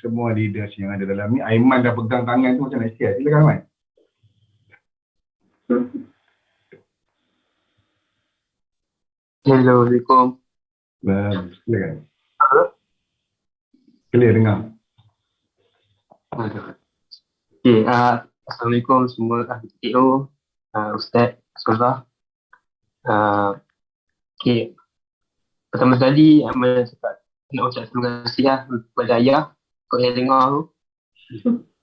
semua leaders yang ada dalam ni. Aiman dah pegang tangan tu macam nak share. Silakan Aiman. Assalamualaikum. Silakan. Clear dengar. Okay, Assalamualaikum semua TO, Ustaz, Sekolah. Okay, pertama sekali nak ucap terima kasih kepada ayah kau yang dengar tu.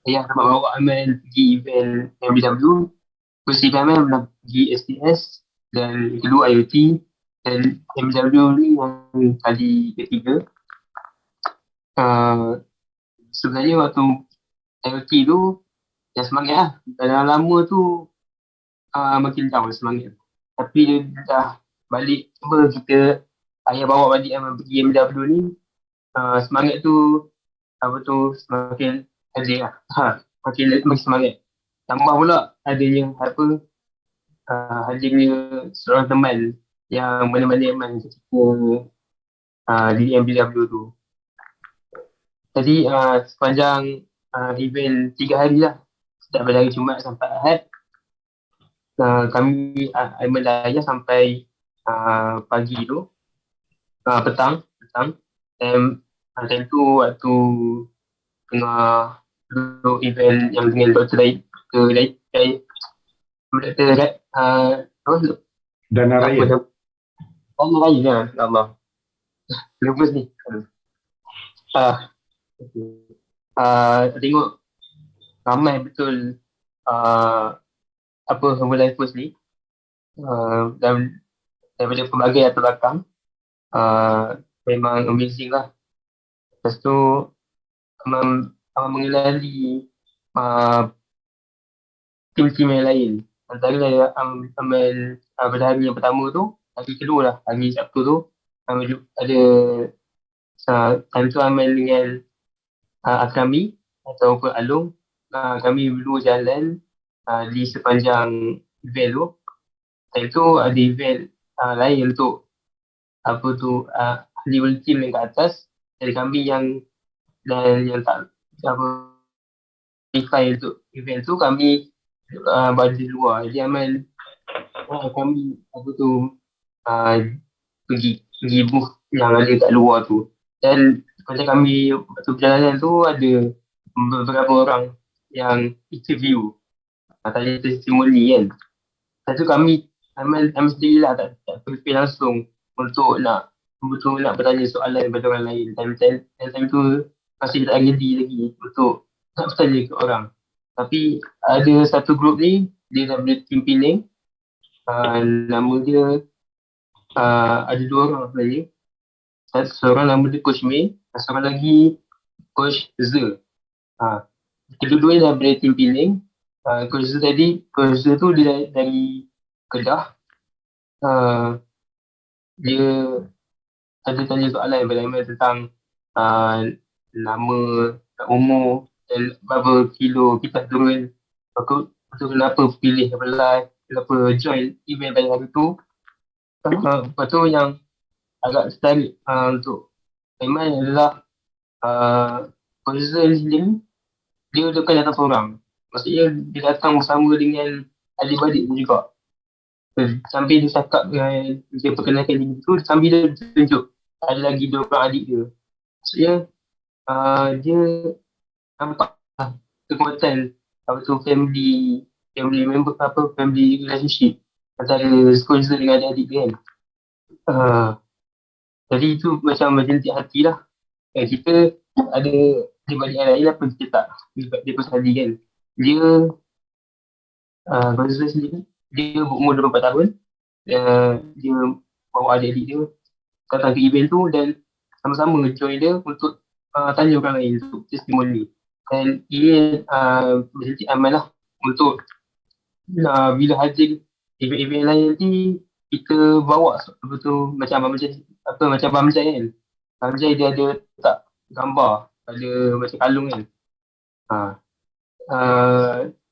Ayah dapat bawa Amal pergi event MDW. First event Amal pernah pergi STS, dan kedua IoT, dan MDW ni yang kali ketiga. Sebenarnya waktu IoT tu yang semangat lah. Dalam lama tu makin down semangat. Tapi dia dah balik, cuba kita ayah bawa balik pergi MW ni, semangat tu semakin ada lah. Makin semangat. Tambah pula adanya hadirnya seorang teman yang menemani Aiman ketika di MW tu. Jadi sepanjang event 3 hari lah, setiap pada hari Jumaat sampai Ahad, kami Aiman dan ayah sampai pagi tu, petang time tu waktu tengah duduk event yang dengan Dr. Dana Raya. Raya lah, Allah. Lupa ni. Tengok ramai betul Herbalifers ni dan daripada pelbagai latar belakang memang amazing lah. Lepas tu Aman mengenali tim-tim yang lain. Antara Amal pada hari yang pertama tu, hari kedua lah, hari Sabtu tu, Amal ada time tu Amal dengan Akrami ataupun Alung, kami dulu jalan di sepanjang event tu. Time tu ada event lain untuk level team yang kat atas, dari kami yang tak qualify untuk event tu, kami berada di luar. Jadi Amal kami pergi booth yang ada kat luar tu. Dan pada kami waktu perjalanan tu ada beberapa orang yang interview, tanya testimoni kan. Lepas tu kami Amal sendiri lah tak prepare langsung untuk nak bertanya soalan kepada orang lain. Time tu masih tak ready lagi untuk nak bertanya ke orang. Tapi ada satu grup ni, dia dah boleh tim Penang. Nama dia ada 2 orang sebenarnya. Seorang nama dia Coach May, seorang lagi Coach Z. Kedua-duanya dah boleh tim Penang. Coach Z tu dia dari Kedah. Dia ada tanya soalan kepada Amal tentang nama, umur dan berapa kilo kita turun. Kenapa pilih Herbalife, kenapa join event pada hari tu. Lepas tu yang agak tertarik untuk Aiman adalah Coach sendiri, dia bukan datang seorang. Maksudnya dia datang bersama dengan adik-beradik dia juga. Sambil dia cakap, dia perkenalkan diri tu, sambil dia tunjuk ada lagi 2 orang adik dia. Maksudnya dia nampak kekuatan family member, family relationship antara Coach dengan adik-adik dia kan. Jadi itu macam menjentik hati lah. Kita ada adik-adik yang lain apa kita tak dia persadi kan. Dia Coach sendiri, dia berumur 24 tahun. Dia bawa adik-adik dia datang ke event tu dan sama-sama join dia untuk tanya orang lain untuk testimoni. Dan ini menjadi amal lah untuk bila hadir event-event lain nanti kita bawa betul macam Bamjai kan. Bamjai dia ada letak gambar pada macam kalung kan.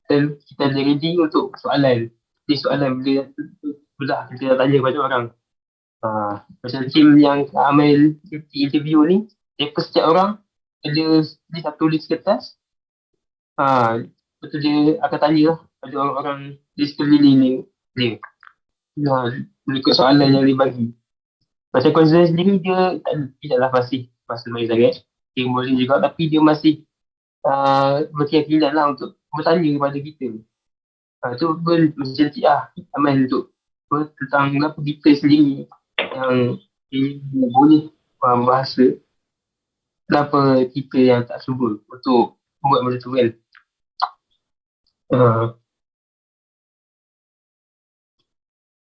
Dan kita ada ready untuk soalan. Jadi soalan bila kita tanya kepada orang. Macam tim yang Amal interview ni, setiap orang ada satu list kertas. Betul dia akan tanya lah pada orang-orang di sekeliling dia. Mengikut soalan yang dia bagi. Macam konsen sendiri dia tidaklah masih main sangat. Dia boleh juga tapi dia masih berkeyakinan lah untuk bertanya kepada kita. Itu pun menjentik lah Amal untuk tentang kenapa kita sendiri yang boleh bahasa, kenapa kita yang tak cuba untuk buat benda tu kan.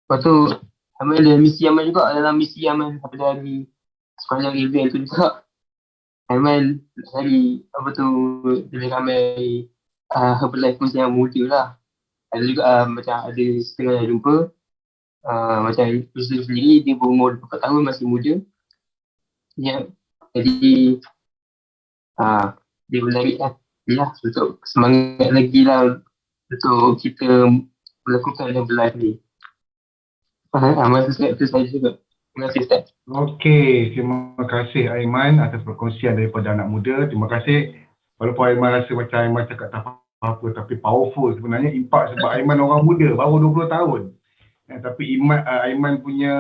Lepas tu Amal ada misi Amal juga. Dalam misi Amal pada hari sepanjang event tu juga, Amal cari lebih ramai Herbalife yang muda lah. Ada juga macam ada setengah yang jumpa macam Yusuf sendiri, dia berumur 24 tahun, masih muda ya. Jadi dia menarik lah untuk semangat lagi lah untuk kita melakukan Herbalife ni. Masa saya tu saya juga. Terima kasih Ustaz. Okey, terima kasih Aiman atas perkongsian daripada anak muda. Terima kasih. Walaupun Aiman rasa macam Aiman cakap tak apa-apa, tapi powerful sebenarnya impact sebab Aiman orang muda, baru 20 tahun. Tapi Aiman punya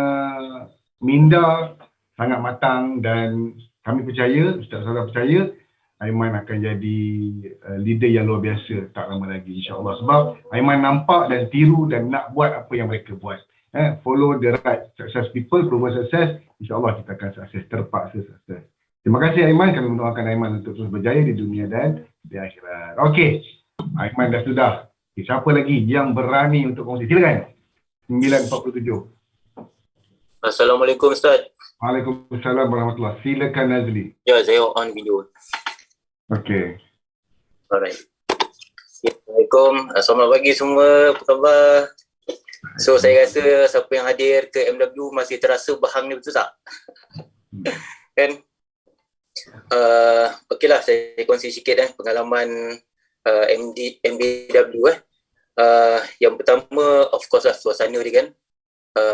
minda sangat matang dan kami percaya, Ustaz Salah percaya, Aiman akan jadi leader yang luar biasa tak lama lagi insya-Allah. Sebab Aiman nampak dan tiru dan nak buat apa yang mereka buat. Follow the right success people, proven success, insya-Allah kita akan sukses, terpaksa sukses. Terima kasih Aiman, kami mendoakan Aiman untuk terus berjaya di dunia dan di akhirat. Okey, Aiman dah sudah. Okay, siapa lagi yang berani untuk kongsi? Silakan. 9:47. Assalamualaikum Ustaz. Waalaikumsalam warahmatullahi. Silakan Nazli. Ya, saya on video. Okey. Alright. Assalamualaikum. Selamat pagi semua. Apa khabar? So, saya rasa siapa yang hadir ke MW masih terasa bahang ni, betul tak? Kan? Okeylah, saya kongsi sikit pengalaman MDW. Yang pertama, of course lah, suasana dia kan.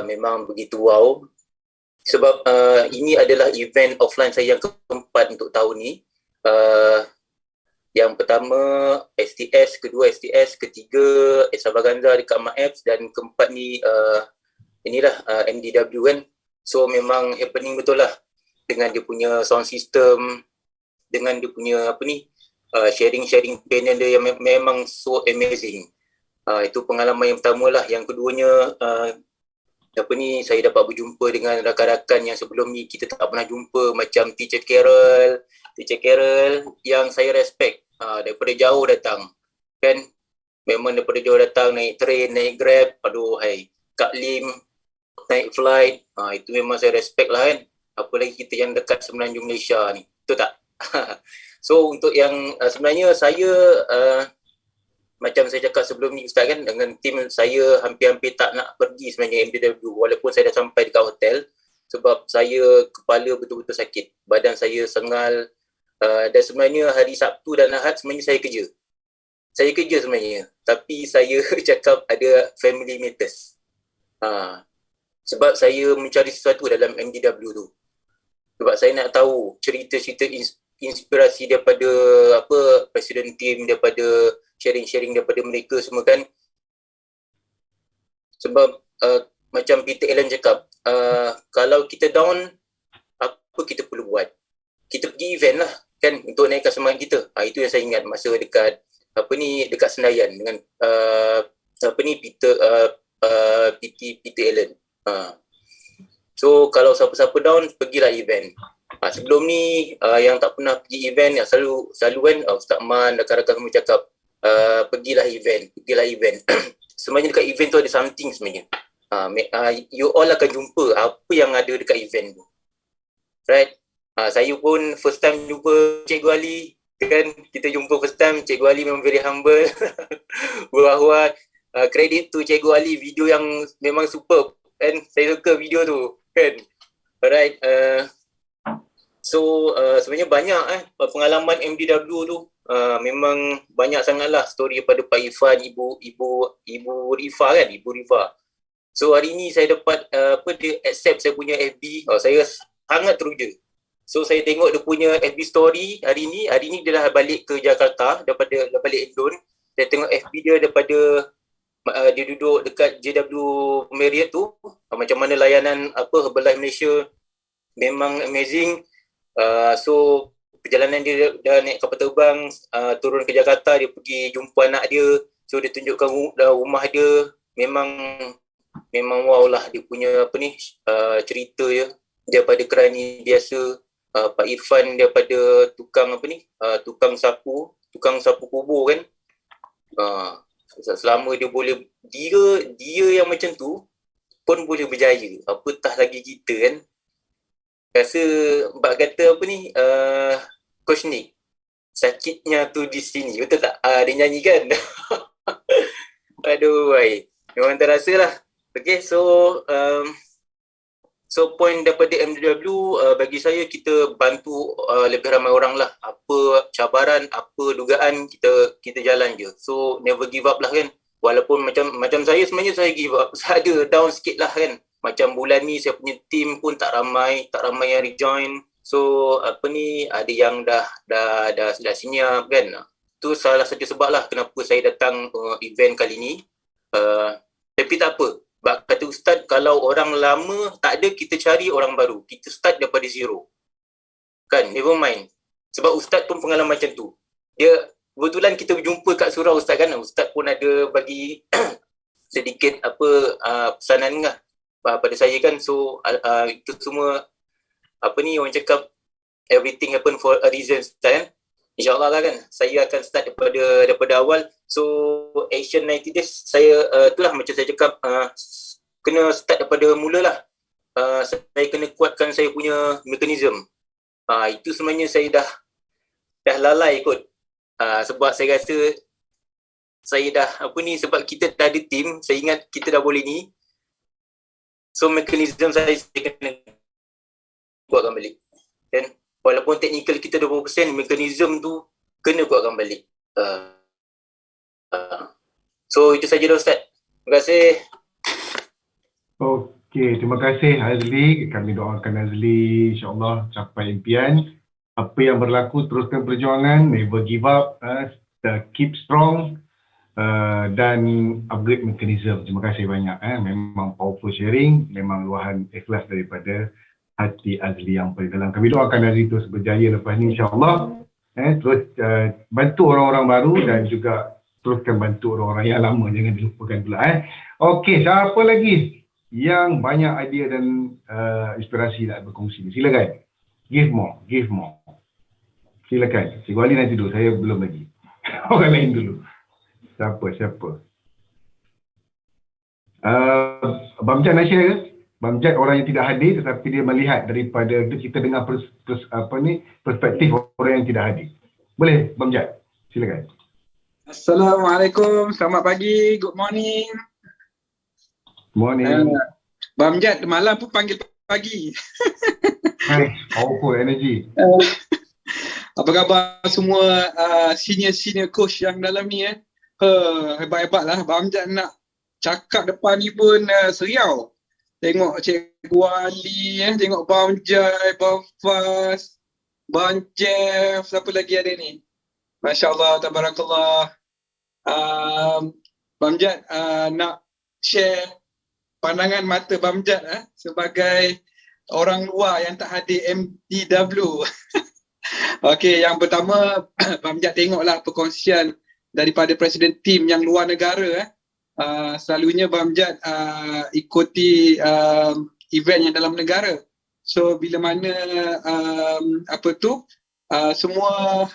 Memang begitu wow. Sebab ini adalah event offline saya yang keempat untuk tahun ni. Yang pertama STS, kedua STS, ketiga Extravaganza dekat MAEPS dan keempat ni inilah MDW kan. So memang happening betul lah dengan dia punya sound system, dengan dia punya sharing-sharing panel dia yang memang so amazing. Itu pengalaman yang pertama lah. Yang keduanya saya dapat berjumpa dengan rakan-rakan yang sebelum ni kita tak pernah jumpa, macam Teacher Carol yang saya respect, daripada jauh datang kan, memang daripada jauh datang, naik train, naik grab, aduh hai, Kak Lim naik flight, itu memang saya respect lah kan, apalagi kita yang dekat Semenanjung Malaysia ni, betul tak? So untuk yang sebenarnya saya macam saya cakap sebelum ni Ustaz kan, dengan tim saya hampir-hampir tak nak pergi sebenarnya MDW walaupun saya dah sampai dekat hotel, sebab saya kepala betul-betul sakit, badan saya sengal, dan sebenarnya hari Sabtu dan Ahad sebenarnya saya kerja sebenarnya, tapi saya cakap ada family matters, sebab saya mencari sesuatu dalam MDW tu, sebab saya nak tahu cerita-cerita inspirasi daripada presiden tim, daripada sharing-sharing daripada mereka semua kan. Sebab macam Peter Allen cakap, kalau kita down, apa kita perlu buat? Kita pergi event lah kan, untuk naikkan semangat kita. Itu yang saya ingat masa dekat dekat Senayan dengan Peter Allen. So kalau siapa-siapa down, pergilah event. Sebelum ni yang tak pernah pergi event, yang selalu kan Ustaz Man, rakan-rakan semua cakap, pergilah event. Sebenarnya dekat event tu ada something sebenarnya. You all akan jumpa apa yang ada dekat event tu. Right? Saya pun first time jumpa Cikgu Ali kan, kita jumpa first time, Cikgu Ali memang very humble. Wah, credit to Cikgu Ali, video yang memang superb kan, saya suka video tu kan. Alright, so sebenarnya banyak pengalaman MDW tu, memang banyak sangatlah story daripada Pak Irfan, Ibu Rifa kan, Ibu Rifa. So hari ni saya dapat dia accept saya punya FB. Saya sangat teruja. So saya tengok dia punya FB story hari ni dia dah balik ke Jakarta, dah balik Indon. Saya tengok FB dia daripada dia duduk dekat JW Marriott tu, macam mana layanan Herbalife Malaysia memang amazing. So perjalanan dia dah naik kapal terbang, turun ke Jakarta, dia pergi jumpa anak dia. So dia tunjukkan rumah dia, memang wow lah dia punya cerita dia. Daripada kerani biasa, Pak Irfan daripada tukang tukang sapu kubur kan. Selama dia boleh, dia yang macam tu pun boleh berjaya, apatah lagi kita kan. Rasa Mbak kata Coach Nick, sakitnya tu di sini, betul tak? Dia nyanyi kan. Aduh, memang terasa lah. Okay, so point daripada MDW, bagi saya kita bantu lebih ramai orang lah. Apa cabaran, apa dugaan, kita jalan je. So never give up lah kan. Walaupun macam saya sebenarnya saya give up. Saya ada down sikit lah kan. Macam bulan ni saya punya team pun tak ramai yang rejoin. So ada yang dah senyap kan. Tu salah satu sebab lah kenapa saya datang event kali ni. Tapi tak apa. Kata Ustaz, kalau orang lama tak ada, kita cari orang baru. Kita start daripada zero. kan, never mind. Sebab Ustaz pun pengalaman macam tu. Dia kebetulan kita berjumpa kat surau Ustaz kan, Ustaz pun ada bagi sedikit pesanan lah pada saya kan. So itu semua orang cakap everything happen for a reason Ustaz kan. InsyaAllah lah kan, saya akan start daripada awal. So Action 90 Days saya itulah macam saya cakap, kena start daripada mula lah. Saya kena kuatkan saya punya mekanisme. Itu sebenarnya saya dah lalai kot. Sebab saya rasa saya dah sebab kita dah ada team, saya ingat kita dah boleh ni. So mekanisme saya kena kuatkan balik. Dan walaupun teknikal kita 20%, mekanisme tu kena kuatkan balik. So itu saja dah Ustaz. Terima kasih. Okey, terima kasih Azli. Kami doakan Azli insya-Allah capai impian. Apa yang berlaku, teruskan perjuangan, never give up, keep strong dan upgrade mekanisme. Terima kasih banyak. Memang powerful sharing, memang luahan ikhlas daripada hati Azli yang paling dalam. Kami doakan Azli terus berjaya lepas ni insya-Allah. Terus bantu orang-orang baru dan juga teruskan bantu orang-orang yang lama, jangan dilupakan pula. Okey, siapa lagi yang banyak idea dan inspirasi nak berkongsi? Silakan. Give more. Silakan. Cikgu Ali nanti dulu, saya belum lagi. Orang lain dulu. Siapa? Bamjad nak share ke? Bamjad orang yang tidak hadir tetapi dia melihat daripada kita dengar perspektif orang yang tidak hadir. Boleh Bamjad? Silakan. Assalamualaikum, selamat pagi, good morning. Morning. Bamjad malam pun panggil pagi. Powerful energy. Apa khabar semua senior coach yang dalam ni hebat-hebat lah. Bamjad nak cakap depan ni pun seriau. Tengok Cikgu Ali, tengok Bamjad, Bamfas, Bang Jeff, siapa lagi ada ni? Masya Allah, tabarakallah. Bamjad nak share pandangan mata Bamjad sebagai orang luar yang tak hadir MDW. Okey, yang pertama Bamjad tengoklah perkongsian daripada presiden tim yang luar negara. Selalunya Bamjad ikuti event yang dalam negara. So bila mana semua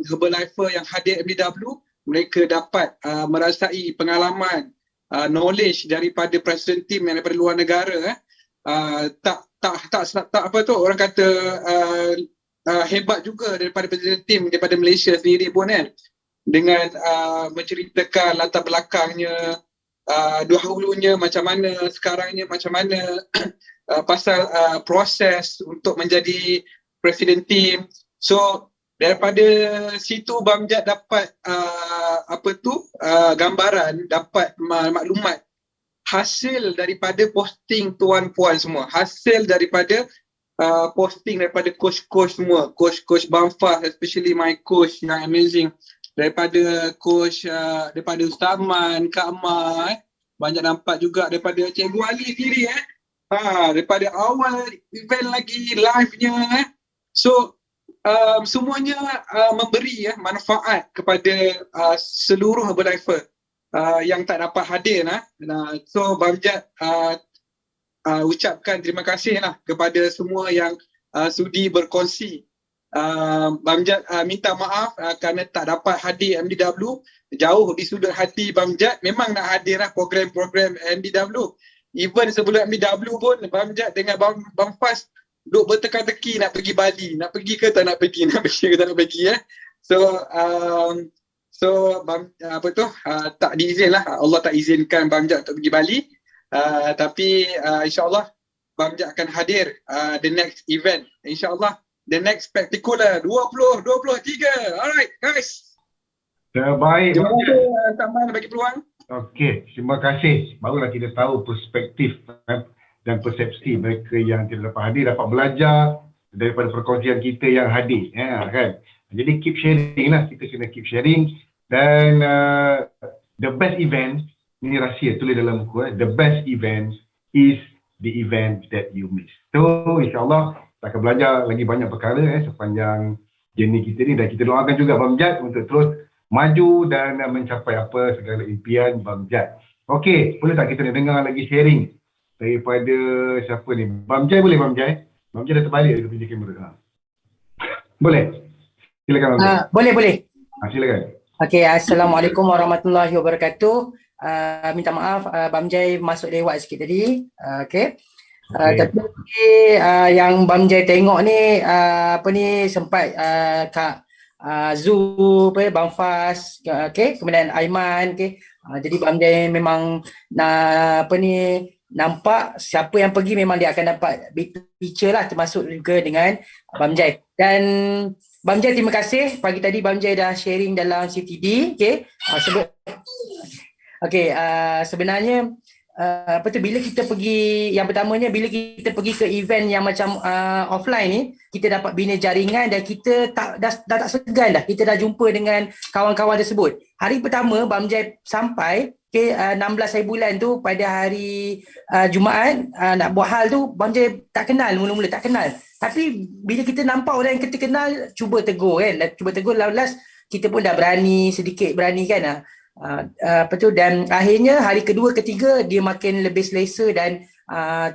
Herbalifer yang hadir MDW, mereka dapat merasai pengalaman, knowledge daripada presiden tim yang daripada luar negara. Orang kata hebat juga daripada presiden tim daripada Malaysia sendiri pun dengan menceritakan latar belakangnya, dahulunya macam mana, sekarangnya macam mana, pasal proses untuk menjadi presiden tim. So daripada situ Bamjad dapat gambaran, dapat maklumat hasil daripada posting tuan-puan semua, hasil daripada posting daripada coach-coach semua, coach Bamfas, especially my coach yang amazing, daripada coach daripada Ustaz Man, Kak Ma, banyak nampak juga daripada Cikgu Ali sendiri daripada awal event lagi live-nya. So semuanya memberi manfaat kepada seluruh Herbalifer yang tak dapat hadir. So Bamjad ucapkan terima kasih kepada semua yang sudi berkongsi. Bamjad minta maaf kerana tak dapat hadir MDW. Jauh di sudut hati Bamjad memang nak hadir program-program MDW. Even sebelum MDW pun Bamjad dengan Bang Fas duk berteka-teki nak pergi Bali, nak pergi ke tak nak pergi, So tak diizin lah, Allah tak izinkan Bamjad untuk pergi Bali. Tapi insyaAllah Bamjad akan hadir the next event, insyaAllah the next spectacular 2023. Alright guys, terbaik. Terima kasih Taman bagi peluang. Okey, terima kasih. Barulah kita tahu perspektif dan persepsi mereka yang tidak dapat hadir, dapat belajar daripada perkongsian kita yang hadir, kan. Jadi keep sharing lah, kita kena keep sharing. Dan the best event, ini rahsia tulis dalam buku, the best event is the event that you miss. So insyaAllah kita akan belajar lagi banyak perkara sepanjang journey kita ni, dan kita doakan juga Bang Jad untuk terus maju dan mencapai apa segala impian Bang Jad. Okey, boleh tak kita nak dengar lagi sharing daripada siapa ni? Bang Jai boleh Bang Jai? Bang Jai dah terbalik dia punya kamera. Boleh? Silakan Bang Jai. Boleh. Silakan. Okey, Assalamualaikum warahmatullahi wabarakatuh. Minta maaf Bam Jai masuk lewat sikit tadi. Okey. Tapi yang Bam Jai tengok ni sempat Kak Zu, Bang Fas, okey, kemudian Aiman, okey. Jadi Bam Jai memang nampak siapa yang pergi memang dia akan dapat big picture lah, termasuk juga dengan Bam Jai. Dan Bam Jai, terima kasih pagi tadi Bam Jai dah sharing dalam CTD, okey. Sebenarnya bila kita pergi, yang pertamanya bila kita pergi ke event yang macam offline ni, kita dapat bina jaringan dan kita dah tak segan dah, kita dah jumpa dengan kawan-kawan tersebut. Hari pertama Bam Jai sampai 16 hari bulan tu, pada hari Jumaat, nak buat hal tu Bam Jai tak kenal, mula-mula tak kenal. Tapi bila kita nampak orang yang kita kenal, cuba tegur kan, last kita pun dah sedikit berani kan. Dan akhirnya hari kedua ketiga dia makin lebih selesa. Dan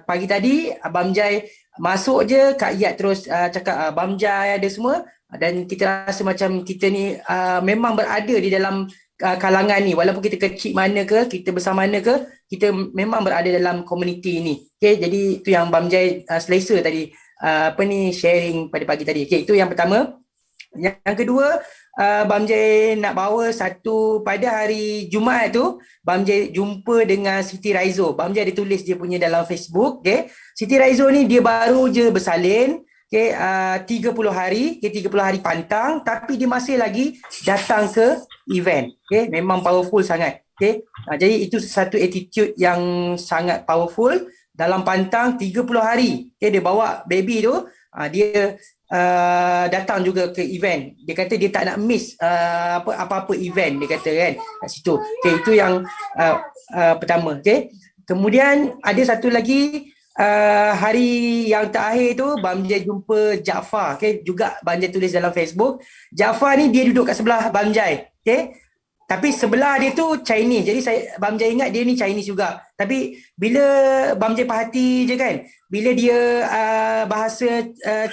pagi tadi Bam Jai masuk je, Kak Iyad terus cakap Bam Jai ada semua, dan kita rasa macam kita ni memang berada di dalam kalangan ni, walaupun kita kecil mana ke, kita besar mana ke, kita memang berada dalam komuniti ni. Okay, jadi itu yang Bam Jai selesa tadi sharing pada pagi tadi. Okay, itu yang pertama. Yang kedua, Bam Jai nak bawa satu, pada hari Jumaat tu Bam Jai jumpa dengan Siti Raizo. Bam Jai ada tulis dia punya dalam Facebook. Okay. Siti Raizo ni dia baru je bersalin, okay, 30 hari, 30 hari pantang, tapi dia masih lagi datang ke event. Okay. Memang powerful sangat. Okay. Jadi itu satu attitude yang sangat powerful. Dalam pantang 30 hari, okay, dia bawa baby tu, dia datang juga ke event. Dia kata dia tak nak miss apa-apa event, dia kata kan kat situ. Okay, itu yang pertama. Okay. Kemudian ada satu lagi, hari yang terakhir tu Bam Jai jumpa Jaafar. Okay, juga Bam Jai tulis dalam Facebook. Jaafar ni dia duduk kat sebelah Bam Jai. Okay. Tapi sebelah dia tu Chinese. Jadi Bam Jai ingat dia ni Chinese juga. Tapi bila Bam Jai perhati je kan, bila dia bahasa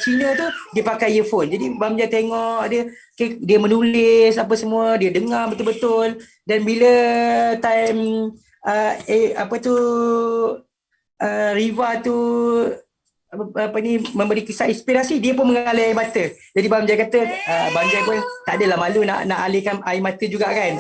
Cina tu, dia pakai earphone. Jadi Bam Jai tengok dia menulis apa semua, dia dengar betul-betul. Dan bila time Riva tu memberi kisah inspirasi, dia pun mengalir air mata. Jadi Bam Jai kata Bam Jai pun tak adalah malu nak alirkan air mata juga kan.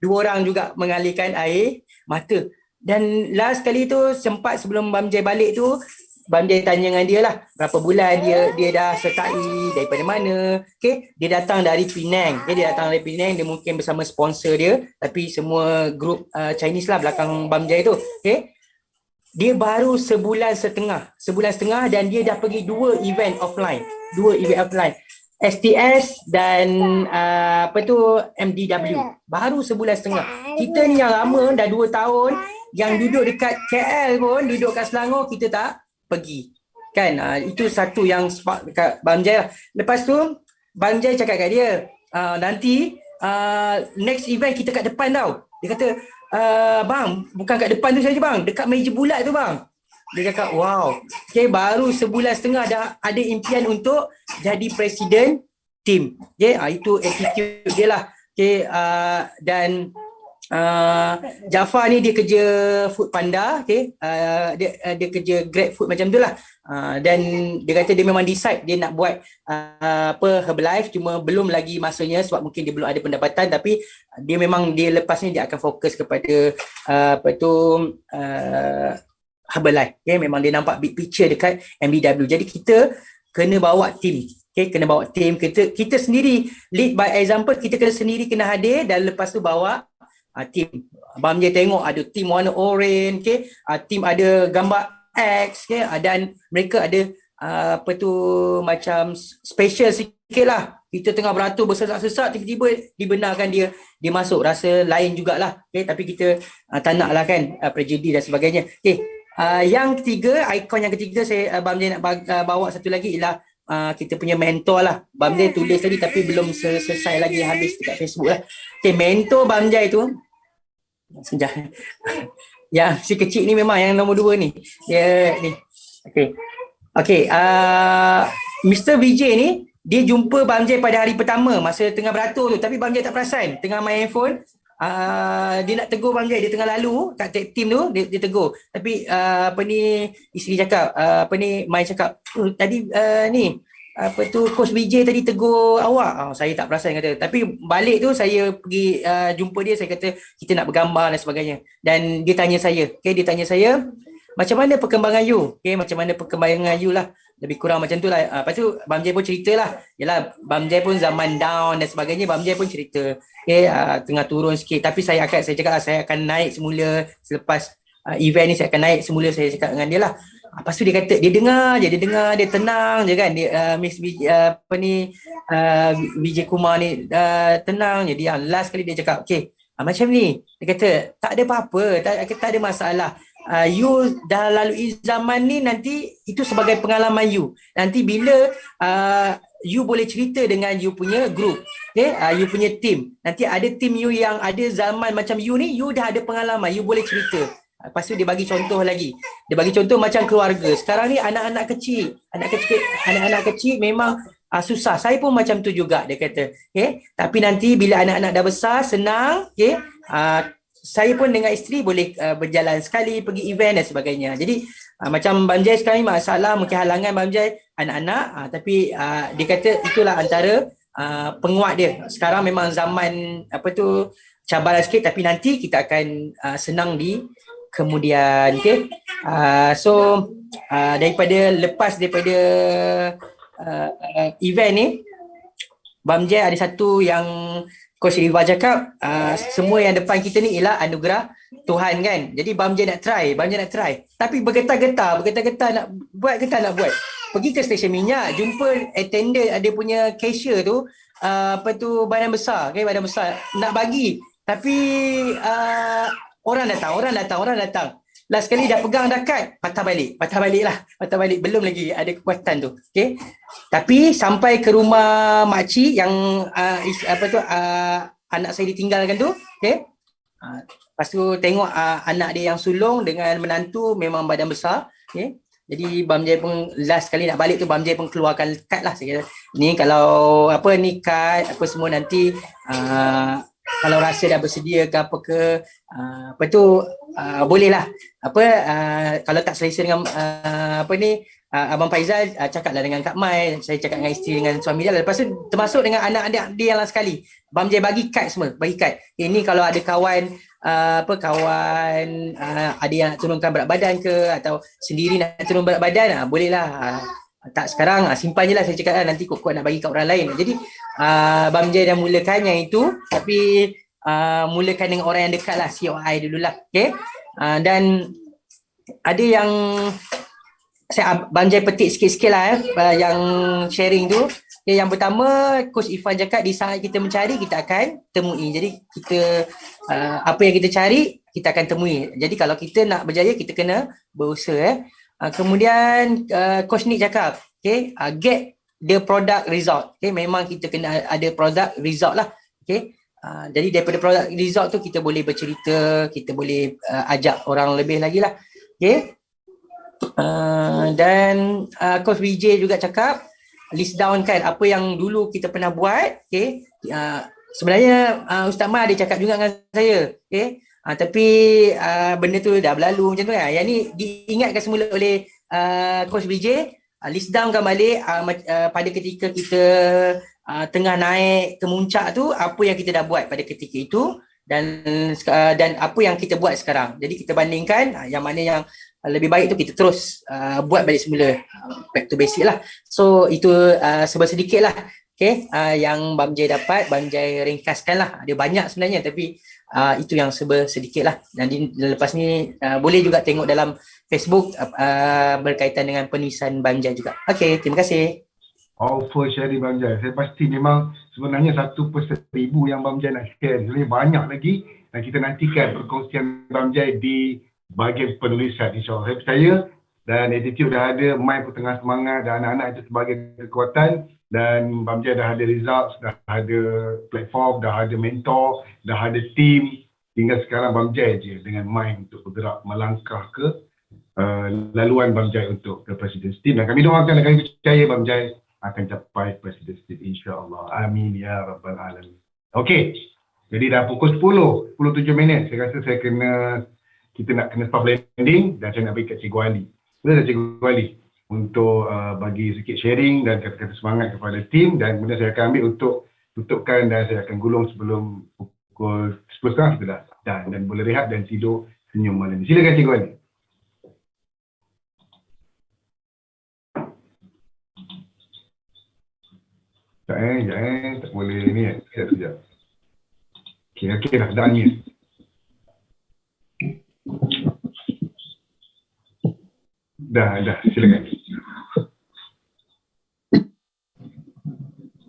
Dua orang juga mengalirkan air mata. Dan last kali tu sempat sebelum Bam Jai balik tu, Bam Jai tanya dengan dia lah berapa bulan dia dah sertai, daripada mana. Okay, dia datang dari Penang. Okay, dia datang dari Penang, dia mungkin bersama sponsor dia, tapi semua grup Chinese lah belakang Bam Jai tu. Okay, dia baru sebulan setengah dan dia dah pergi dua event offline. STS dan MDW. Baru sebulan setengah. Kita ni yang lama dah 2 tahun, yang duduk dekat KL pun, duduk kat Selangor, kita tak pergi. Kan? Itu satu yang spark dekat Bam Jai lah. Lepas tu Bam Jai cakap kat dia, nanti next event kita kat depan tau. Dia kata, bang, bukan kat depan tu saja bang, dekat meja bulat tu bang. Dia cakap, wow. Okay, baru sebulan setengah dah ada impian untuk jadi presiden tim. Okay, itu attitude dia lah. Okay, dan Jaafar ni dia kerja Food Panda, okay. Dia kerja Grab Food macam tu lah. Dan dia kata dia memang decide dia nak buat Herbalife, cuma belum lagi masanya sebab mungkin dia belum ada pendapatan, tapi dia lepas ni dia akan fokus kepada Herbalife. Okay, memang dia nampak big picture dekat MDW. Jadi kita kena bawa tim. Okay, kena bawa tim. Kita sendiri lead by example, kita kena hadir dan lepas tu bawa tim. Bam Jai tengok ada tim warna orange, okay, tim ada gambar X, okay, dan mereka ada macam special sikit lah. Kita tengah beratur bersesak-sesak, tiba-tiba dibenarkan dia masuk, rasa lain jugalah. Okay, tapi kita tak nak lah kan tragedi dan sebagainya. Okay, Yang ketiga, ikon yang ketiga Bam Jai nak bawa satu lagi ialah kita punya mentor lah. Bam Jai tulis tadi tapi belum selesai lagi habis dekat Facebook lah. Okay, mentor Bam Jai tu sekejap. Yang si kecil ni memang yang nombor 2 ni. Dia ni. Okay, Mr. Vijay ni dia jumpa Bam Jai pada hari pertama masa tengah beratur tu, tapi Bam Jai tak perasan, tengah main handphone. Dia nak tegur Bam Jai, dia tengah lalu kat tag team tu, dia tegur. Tapi isteri cakap, Mai cakap, tadi ni Coach Vijay tadi tegur awak. Saya tak perasan kata. Tapi balik tu saya pergi jumpa dia, saya kata kita nak bergambar dan sebagainya. Dan dia tanya saya, macam mana perkembangan you? Macam mana perkembangan you lah. Lebih kurang macam tu lah. Lepas tu Bam Jai pun cerita lah. Yalah, Bam Jai pun zaman down dan sebagainya. Bam Jai pun cerita. Tengah turun sikit. Tapi saya cakap lah, saya akan naik semula selepas event ni, saya akan naik semula, saya cakap dengan dia lah. Lepas tu dia kata, dia dengar, dia tenang je kan. Miss Vijay Kumar ni tenang je. Dia last kali dia cakap, macam ni. Dia kata, tak ada apa-apa, tak ada masalah. You dah lalui zaman ni, nanti itu sebagai pengalaman you. Nanti bila you boleh cerita dengan you punya group, you punya team. Nanti ada team you yang ada zaman macam you ni, you dah ada pengalaman, you boleh cerita. Lepas tu dia bagi contoh lagi. Dia bagi contoh macam keluarga. Sekarang ni anak-anak kecil memang susah. Saya pun macam tu juga, dia kata. Tapi nanti bila anak-anak dah besar, senang, saya pun dengan isteri boleh berjalan sekali, pergi event dan sebagainya. Jadi macam Bam Jai sekarang ni masalah, mungkin halangan Bam Jai anak-anak, tapi dia kata itulah antara penguat dia. Sekarang memang zaman cabaran sikit, tapi nanti kita akan senang di kemudian. So lepas daripada event ni, Bam Jai ada satu yang Coach Riva cakap, semua yang depan kita ni ialah anugerah Tuhan kan. Jadi Bam Jai nak try. Tapi bergetar-getar nak buat ke tak nak buat. Pergi ke stesen minyak, jumpa attendant, ada punya cashier tu, badan besar, badan besar nak bagi. Tapi orang datang. Last kali dah pegang dah kad, patah balik, belum lagi ada kekuatan tu. Tapi sampai ke rumah makcik yang anak saya ditinggalkan tu, lepas tu tengok anak dia yang sulung dengan menantu memang badan besar. Jadi Bam Jai pun last kali nak balik tu, Bam Jai pun keluarkan kad lah. Saya kata, ni kalau ni kad apa semua nanti kalau rasa dah bersedia ke apa ke, bolehlah kalau tak selesa dengan Abang Faizal, cakaplah dengan Kak Mai, saya cakap dengan isteri, dengan suami dia. Lepas tu termasuk dengan anak-anak dia yang last sekali, Bam Jai bagi kad semua, ini kalau ada kawan ada yang nak turunkan berat badan ke, atau sendiri nak turun berat badan, bolehlah. Tak sekarang, simpan je lah, saya cakap nanti kuat-kuat nak bagi kat orang lain. Jadi Bam Jai dah mulakan yang itu, tapi mulakan dengan orang yang dekat lah, COI dululah. Dan ada yang Bam Jai petik sikit-sikit lah yang sharing tu. Yang pertama, Coach Irfan cakap di saat kita mencari, kita akan temui. Jadi kita apa yang kita cari, kita akan temui. Jadi kalau kita nak berjaya, kita kena berusaha. Kemudian Coach Nick cakap, get the product result. Memang kita kena ada product result lah. Jadi daripada product result tu kita boleh bercerita, kita boleh ajak orang lebih lagi lah. Dan Coach Vijay juga cakap, list down kan apa yang dulu kita pernah buat. Sebenarnya Ustaz Mai ada cakap juga dengan saya. Tapi benda tu dah berlalu macam tu kan. Yang ni diingatkan semula oleh Coach Vijay, list down kan balik pada ketika kita tengah naik ke muncak tu, apa yang kita dah buat pada ketika itu dan apa yang kita buat sekarang. Jadi kita bandingkan, yang mana yang lebih baik tu kita terus buat balik semula, back to basic lah. So itu sedikit lah yang Bam Jai dapat, Bam Jai ringkaskan lah. Ada banyak sebenarnya, tapi itu yang sedikit lah. Dan lepas ni boleh juga tengok dalam Facebook berkaitan dengan penulisan Bam Jai juga. Terima kasih. For sharing Bam Jai. Saya pasti memang sebenarnya 1/1000 yang Bam Jai nak share. Sebenarnya banyak lagi, dan kita nantikan perkongsian Bam Jai di bahagian penulisan, insyaAllah. Saya percaya dan attitude dah ada, mind pun tengah semangat dan anak-anak itu sebagai kekuatan, dan Bamjai dah ada results, dah ada platform, dah ada mentor, dah ada team. Tinggal sekarang Bamjai je dengan mind untuk bergerak melangkah ke laluan Bamjai untuk ke President's Team, dan kami doakan dan kami percaya Bamjai akan capai President's Team, insya-Allah. Amin ya rabbal alamin. Okey. Jadi dah pukul 10:07 minit. Saya rasa kita nak kena stop landing dan saya nak bagi kat Cikgu Ali. Boleh tak Cikgu Ali untuk bagi sikit sharing dan kata-kata semangat kepada tim, dan kemudian saya akan ambil untuk tutupkan dan saya akan gulung sebelum pukul 10.30 kita dah dan boleh rehat dan tidur senyum malam ni. Silakan Cikgu Ali. Tak boleh ni sekejap. Okey dah unmute. Dah, silakan.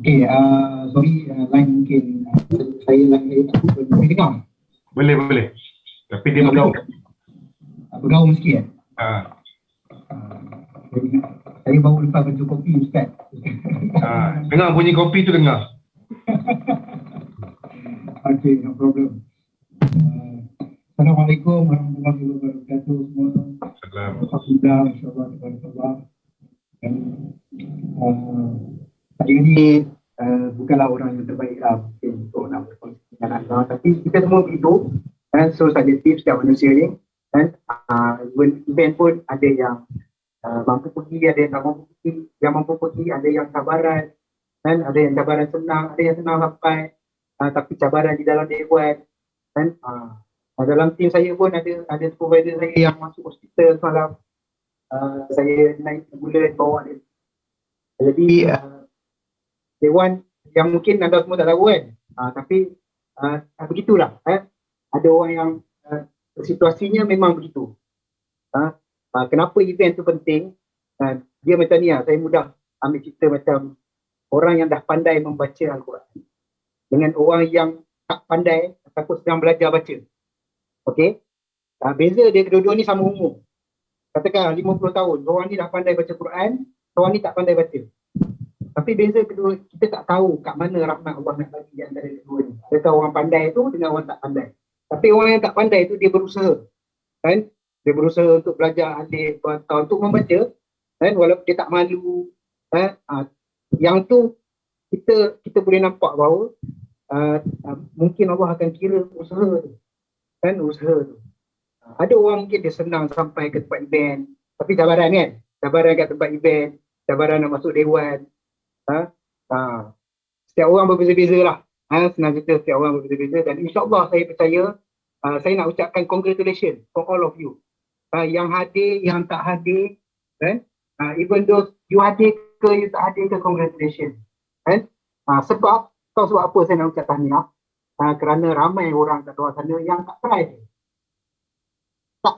Okey, sorry, line mungkin saya boleh dengar? Boleh. Tapi dia bergaul. Bergaul sikit saya baru lepas baju kopi Ustaz. Dengar bunyi kopi tu dengar. Okay, no problem. Assalamualaikum warahmatullahi wabarakatuh semua. Alhamdulillah, insyaAllah. Dan hari ini bukanlah orang yang terbaik lah mungkin untuk nak berkongsi dengan anda, tapi kita semua begitu. So saja tips setiap manusia ni. Dan event pun ada yang mampu pergi, ada yang tak mampu pergi. Yang mampu pergi ada yang cabaran, dan ada yang cabaran senang, ada yang senang sampai tapi cabaran di dalam dia buat. Dan dalam tim saya pun ada supervisor saya yang masuk hospital semalam. Saya naik ambulans bawa dia. Jadi Dewan yang mungkin anda semua tak tahu kan, tapi begitulah. Ada orang yang situasinya memang begitu. Kenapa event tu penting? Dia macam ni saya mudah ambil cerita macam orang yang dah pandai membaca Al-Quran dengan orang yang tak pandai ataupun sedang belajar baca. Okey? Beza dia kedua-dua ni sama umur. Katakan 50 tahun, orang ni dah pandai baca Quran, orang ni tak pandai baca. Tapi beza kedua, kita tak tahu kat mana rahmat Allah nak bagi di antara kedua ni. Adakah orang pandai tu dengan orang tak pandai. Tapi orang yang tak pandai tu dia berusaha. Kan? Dia berusaha untuk belajar hadis, untuk membaca, kan? Walaupun dia tak malu. Yang tu kita boleh nampak bahawa mungkin Allah akan kira usaha tu. Kan, usaha tu. Ada orang mungkin dia senang sampai ke tempat event, tapi cabaran kan, cabaran kat tempat event, cabaran nak masuk dewan. Setiap orang berbeza-beza lah. Senang cerita setiap orang berbeza-beza, dan insyaAllah saya percaya, saya nak ucapkan congratulations for all of you. Yang hadir, yang tak hadir, kan? Even though you hadir ke, you tak hadir ke, congratulations. Kan? Sebab apa saya nak ucap tahniah? Kerana ramai orang kat luar sana yang tak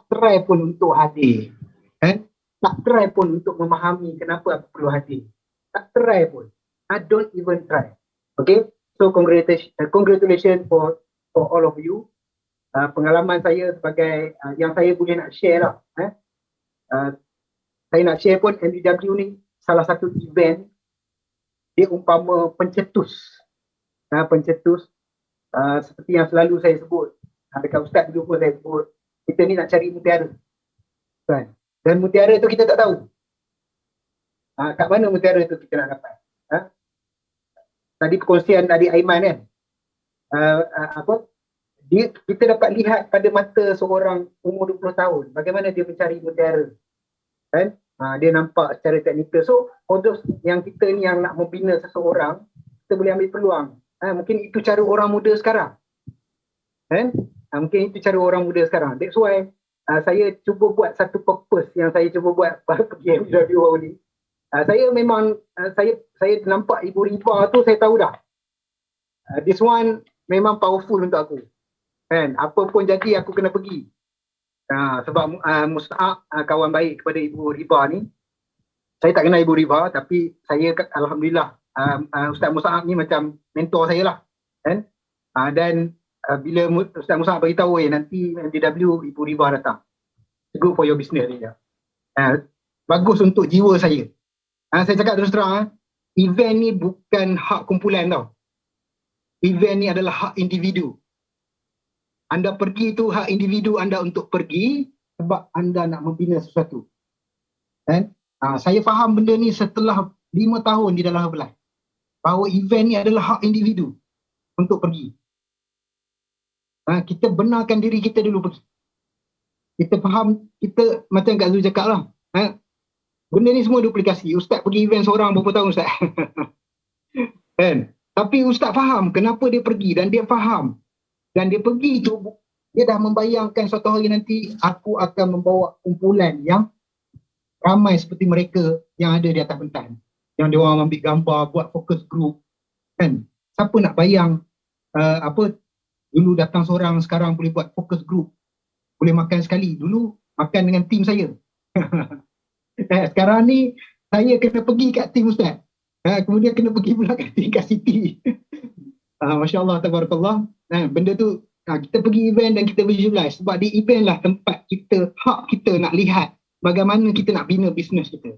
try pun untuk hadir, kan? Tak try pun untuk memahami kenapa aku perlu hadir. Tak try pun. Don't even try. Okay? So congratulations for all of you. Pengalaman saya sebagai yang saya boleh nak share lah. Saya nak share pun MDW ni salah satu event, dia umpama pencetus. Pencetus seperti yang selalu saya sebut, dekat Ustaz dulu pun saya sebut, kita ni nak cari mutiara, kan? Dan mutiara tu kita tak tahu kat mana mutiara tu kita nak dapat. Tadi perkongsian adik Aiman kan, kita dapat lihat pada mata seorang umur 20 tahun bagaimana dia mencari mutiara, kan? Dia nampak secara teknikal. So for those yang kita ni yang nak membina seseorang, kita boleh ambil peluang. Mungkin itu cara orang muda sekarang, kan? Mungkin itu cara orang muda sekarang. That's why saya cuba buat satu purpose yang saya cuba buat pergi MDW ni. Saya memang saya nampak Ibu Riba tu, saya tahu dah. This one memang powerful untuk aku. Kan? Apa pun jadi aku kena pergi. Sebab Musta'ab kawan baik kepada Ibu Riba ni. Saya tak kenal Ibu Riba, tapi saya alhamdulillah Ustaz Musta'ab ni macam mentor saya lah. Kan? Dan bila Ustaz Musta'ab beritahu nanti MDW Ibu Riba datang. good for your business ni. Bagus untuk jiwa saya. Saya cakap terus terang, event ni bukan hak kumpulan tau. Event ni adalah hak individu. Anda pergi tu hak individu anda untuk pergi sebab anda nak membina sesuatu. Kan? Saya faham benda ni setelah 5 tahun di dalam Herbalife. Bahawa event ni adalah hak individu untuk pergi. Kita benarkan diri kita dulu pergi. Kita faham, kita macam Kak Zul cakap lah. Benda ni semua duplikasi. Ustaz pergi event seorang berapa tahun Ustaz? Kan? Tapi Ustaz faham kenapa dia pergi dan dia faham. Dan dia pergi tu, dia dah membayangkan suatu hari nanti aku akan membawa kumpulan yang ramai seperti mereka yang ada di atas pentas. Yang dia orang ambil gambar, buat focus group. Kan? Siapa nak bayang dulu datang seorang, sekarang boleh buat focus group. Boleh makan sekali. Dulu makan dengan tim saya. Sekarang ni saya kena pergi kat tim Ustaz. Kemudian kena pergi pula kat City. Masya Allah, tabarakallah. Benda tu kita pergi event dan kita visualize. Sebab di event lah tempat kita, hak kita nak lihat bagaimana kita nak bina bisnes kita.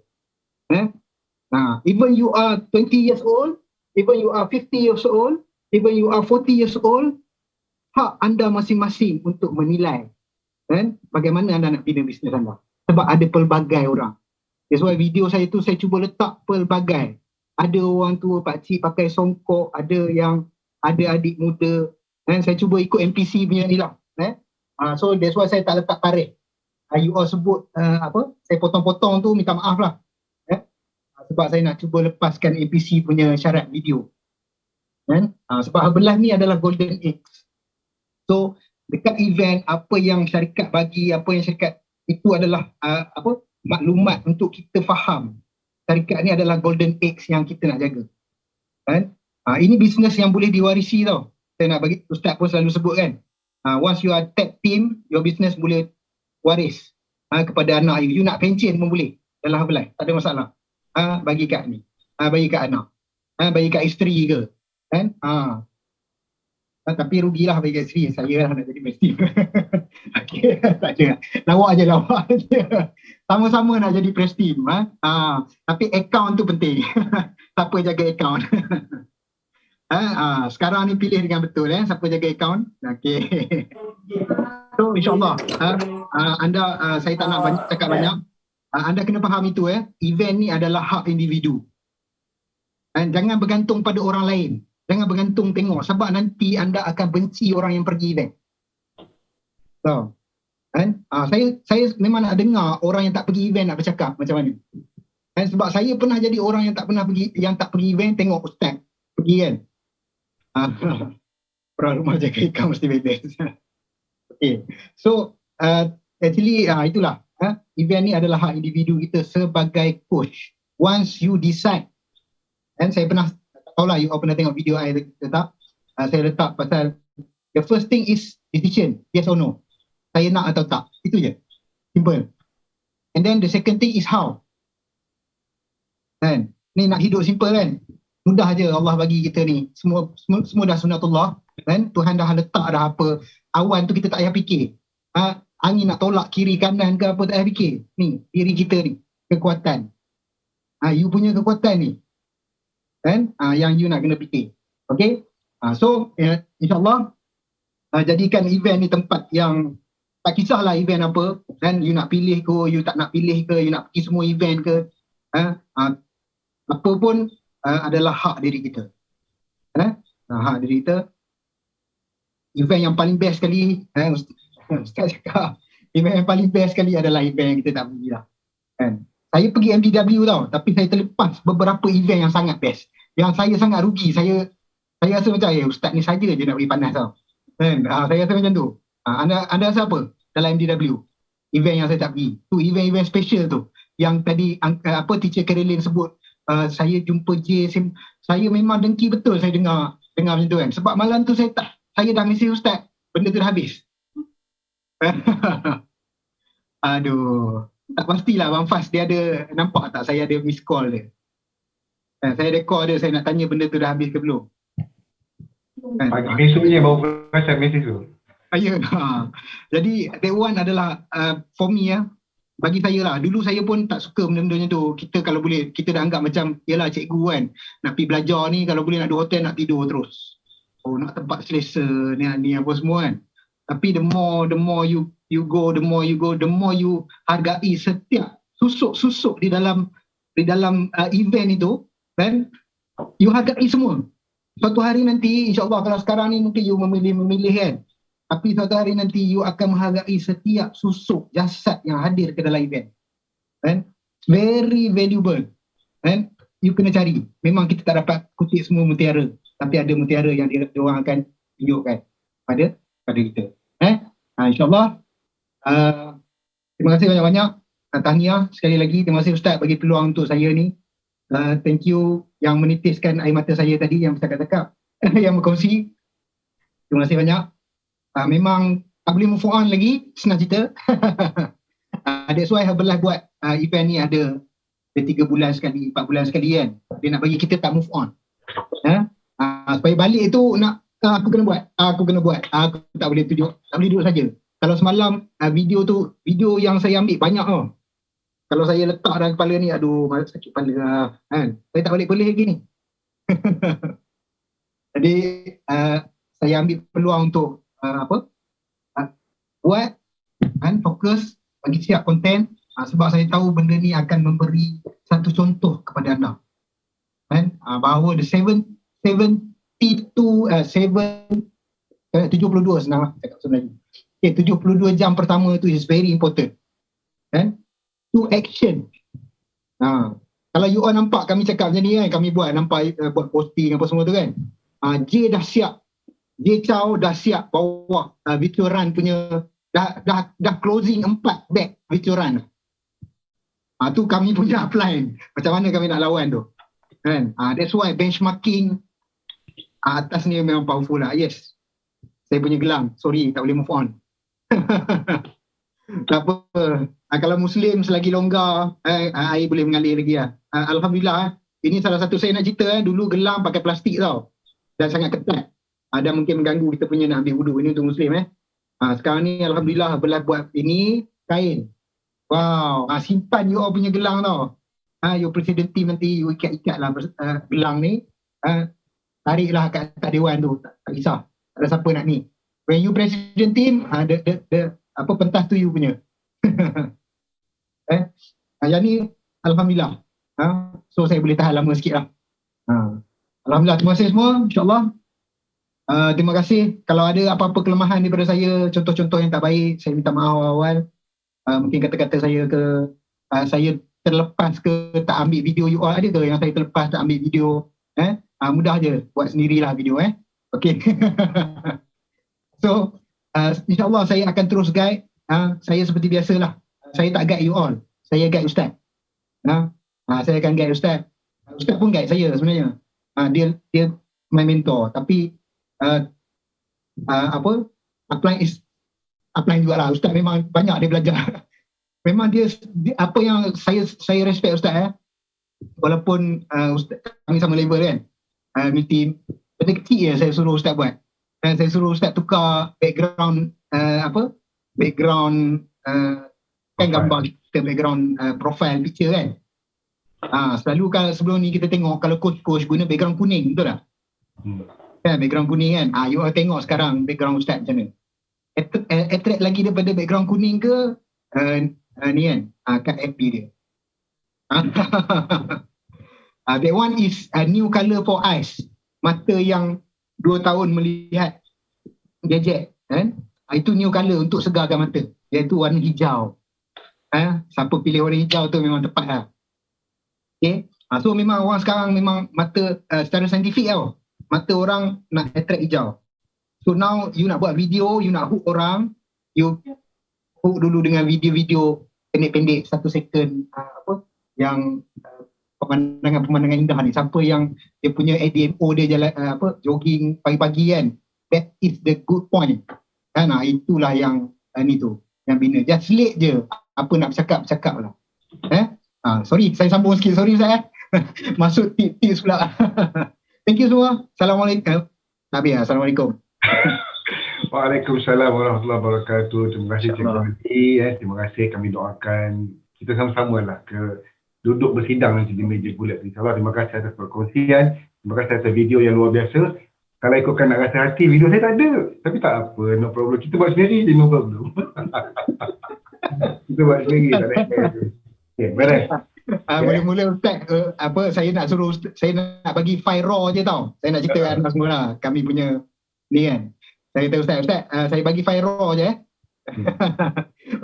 Even you are 20 years old, even you are 50 years old, even you are 40 years old, hak anda masing-masing untuk menilai bagaimana anda nak bina bisnes anda. Sebab ada pelbagai orang. That's why video saya tu saya cuba letak pelbagai. Ada orang tua pakcik pakai songkok, ada yang ada adik muda. Saya cuba ikut NPC punya ni lah. So that's why saya tak letak tarikh. You all sebut saya potong-potong tu, minta maaf lah. Sebab saya nak cuba lepaskan NPC punya syarat video. Sebab Herbalife ni adalah golden age. So dekat event, apa yang syarikat bagi, apa yang syarikat itu adalah maklumat untuk kita faham. Syarikat ni adalah golden age yang kita nak jaga. Ini bisnes yang boleh diwarisi tau. Saya nak bagi, Ustaz pun selalu sebut kan. Once you are tag team, your business boleh waris kepada anak you. You nak pencen pun boleh dalam Herbalife, tak ada masalah. Bagi kat ni, bagi kat anak, bagi kat isteri ke. Tapi rugilah bagi kat isteri, saya lah nak jadi mesti. Okay, tak ada. Lawak je. Sama-sama nak jadi press team. Tapi account tu penting. Siapa jaga account? Sekarang ni pilih dengan betul siapa jaga account. Okay. So insyaAllah anda, saya tak nak cakap banyak. Anda kena faham itu event ni adalah hak individu. Jangan bergantung pada orang lain. Jangan bergantung tengok sebab nanti anda akan benci orang yang pergi event. So, saya memang nak dengar orang yang tak pergi event nak bercakap macam mana. Sebab saya pernah jadi orang yang tak pergi event, tengok Ustaz pergi kan. Orang rumah jaga ikan mesti balance. Okay. So actually itulah event ni adalah hak individu kita sebagai coach. Once you decide, dan saya pernah tahu lah you all pernah tengok video saya letak, saya letak pasal the first thing is decision, yes or no. Saya nak atau tak, itu je, simple. And then the second thing is how. Ni nak hidup simple kan, mudah je Allah bagi kita ni, semua dah sunatullah kan. Tuhan dah letak dah apa, awan tu kita tak payah fikir, angin nak tolak kiri kanan ke apa tak payah fikir. Ni diri kita ni, kekuatan, you punya kekuatan ni kan, yang you nak kena fikir. Okay, so insyaAllah jadikan event ni tempat yang tak kisahlah event apa kan, you nak pilih ke, you tak nak pilih ke, you nak pergi semua event ke, apa pun adalah hak diri kita. Hak diri kita. Event yang paling best sekali, Ustaz cakap, event yang paling best sekali adalah event yang kita tak pergi lah. Saya pergi MDW tau, tapi saya terlepas beberapa event yang sangat best. Yang saya sangat rugi, saya rasa macam, Ustaz ni saja je nak bagi panas tau. Saya rasa macam tu. Anda rasa apa dalam MDW? Event yang saya tak pergi. Tu event special tu. Yang tadi Teacher Caroline sebut, saya jumpa J, saya memang dengki betul saya dengar macam tu kan. Sebab malam tu saya dah mesej Ustaz, benda tu dah habis. Aduh, tak pastilah Bang Fas dia ada, nampak tak saya ada miss call dia. Saya ada call dia, saya nak tanya benda tu dah habis ke belum. Pagi esoknya baru perasan mesej tu. Ya. Jadi that one adalah for me bagi saya lah. Dulu saya pun tak suka benda-benda macam tu. Kita kalau boleh, kita dah anggap macam, yalah cikgu kan, nak pergi belajar ni, kalau boleh nak di hotel, nak tidur terus. Oh, nak tempat selesa, ni apa semua kan. Tapi the more you go, the more you hargai setiap susuk di dalam event itu, kan, you hargai semua. Suatu hari nanti, insyaAllah, kalau sekarang ni mungkin you memilih kan, tapi suatu hari nanti you akan menghargai setiap susuk jasad yang hadir ke dalam event. Kan? Very valuable. Kan? You kena cari. Memang kita tak dapat kutip semua mutiara, tapi ada mutiara yang diorang akan tunjukkan pada kita. InsyaAllah. Terima kasih banyak-banyak. Tahniah sekali lagi. Terima kasih Ustaz bagi peluang untuk saya ni. Thank you yang menitiskan air mata saya tadi, yang bercakap-cakap, yang berkongsi. Terima kasih banyak. Memang tak boleh move on lagi, senang cerita. That's why Herbalife buat event ni ada 3 bulan sekali, 4 bulan sekali kan. Dia nak bagi kita tak move on. Supaya balik tu nak, aku kena buat, aku tak boleh tunjuk, tak boleh duduk saja. Kalau semalam video yang saya ambil banyak tau. Kalau saya letak dalam kepala ni, aduh sakit kepala lah, kan. Saya tak boleh lagi ni. Jadi saya ambil peluang untuk buat kan, fokus bagi siap konten, sebab saya tahu benda ni akan memberi satu contoh kepada anda kan, bahawa the 72 senang lah cakap sebenarnya. 72 jam pertama tu is very important kan, to action. Kalau you all nampak kami cakap macam ni kan, kami buat posting apa semua tu kan, J dah siap, J Chow dah siap bawa virtual run punya, dah closing 4 bag virtual run. Tu kami punya upline. Macam mana kami nak lawan tu kan. That's why benchmarking atas ni memang powerful lah. Yes, saya punya gelang, sorry tak boleh move on. Tak apa. Kalau Muslim selagi longgar, air boleh mengalir lagi lah. Alhamdulillah. Ini salah satu saya nak cerita. Dulu gelang pakai plastik tau, dan sangat ketat. Ada mungkin mengganggu kita punya nak ambil wuduk. Ini untuk Muslim sekarang ni Alhamdulillah buat ini kain. Wow, simpan you all punya gelang tau. Your president team nanti you ikat lah gelang ni. Tariklah kat Dewan tu, tak kisah. Tak ada siapa nak ni. When you president team, pentas tu you punya. Yang ni Alhamdulillah. So saya boleh tahan lama sikit lah. Alhamdulillah, terima kasih semua. InsyaAllah. Terima kasih. Kalau ada apa-apa kelemahan daripada saya, contoh-contoh yang tak baik, saya minta maaf awal. Mungkin kata-kata saya saya terlepas ke tak ambil video you all, ada ke yang saya terlepas tak ambil video? Mudah je, buat sendirilah video. Okay. So insyaAllah saya akan terus guide. Saya seperti biasalah, saya tak guide you all, saya guide Ustaz. Saya akan guide Ustaz. Ustaz pun guide saya sebenarnya. Dia my mentor, tapi apply jugalah. Ustaz memang banyak dia belajar. Memang dia apa yang saya respect Ustaz walaupun Ustaz kami sama level kan, meeting benda kecil je saya suruh Ustaz buat, dan saya suruh Ustaz tukar background kan gambar kita, background profile picture kan. Selalu kalau sebelum ni kita tengok kalau coach guna background kuning, betul tak? Background kuning kan. You all tengok sekarang background Ustaz macam mana. Attract lagi daripada background kuning ke ni kan, kat FB dia. That one is a new colour for eyes. Mata yang 2 tahun melihat gadget kan. Itu new colour untuk segarkan mata, iaitu warna hijau. Siapa pilih warna hijau tu memang tepat lah. Okay. So memang orang sekarang memang mata secara saintifik tau, mata orang nak attract hijau. So now you nak buat video, you nak hook orang, you hook dulu dengan video-video pendek-pendek 1 second yang pemandangan indah ni. Siapa yang dia punya ADMO dia jalan jogging pagi-pagi kan, that is the good point kan. Itulah yang ni tu yang bina. Just select je apa nak bercakap lah. Sorry saya sambung sikit, sorry Ustaz masuk tips pula. Thank you semua. Assalamualaikum. Assalamualaikum. Waalaikumsalam warahmatullahi wabarakatuh. Terima kasih Cikgu InsyaAllah. Ali. Terima kasih, kami doakan kita sama-sama lah duduk bersidang nanti di meja bulat. InsyaAllah, terima kasih atas perkongsian. Terima kasih atas video yang luar biasa. Kalau ikutkan nak rasa hati, video saya tak ada. Tapi tak apa, no problem. Kita buat sendiri je, no problem. Kita buat sendiri, tak ada. Okay, beres. Mula-mula Ustaz, saya nak suruh, saya nak bagi file raw je tau. Saya nak ceritakan semua lah, kami punya ni kan. Saya kata Ustaz, saya bagi file raw je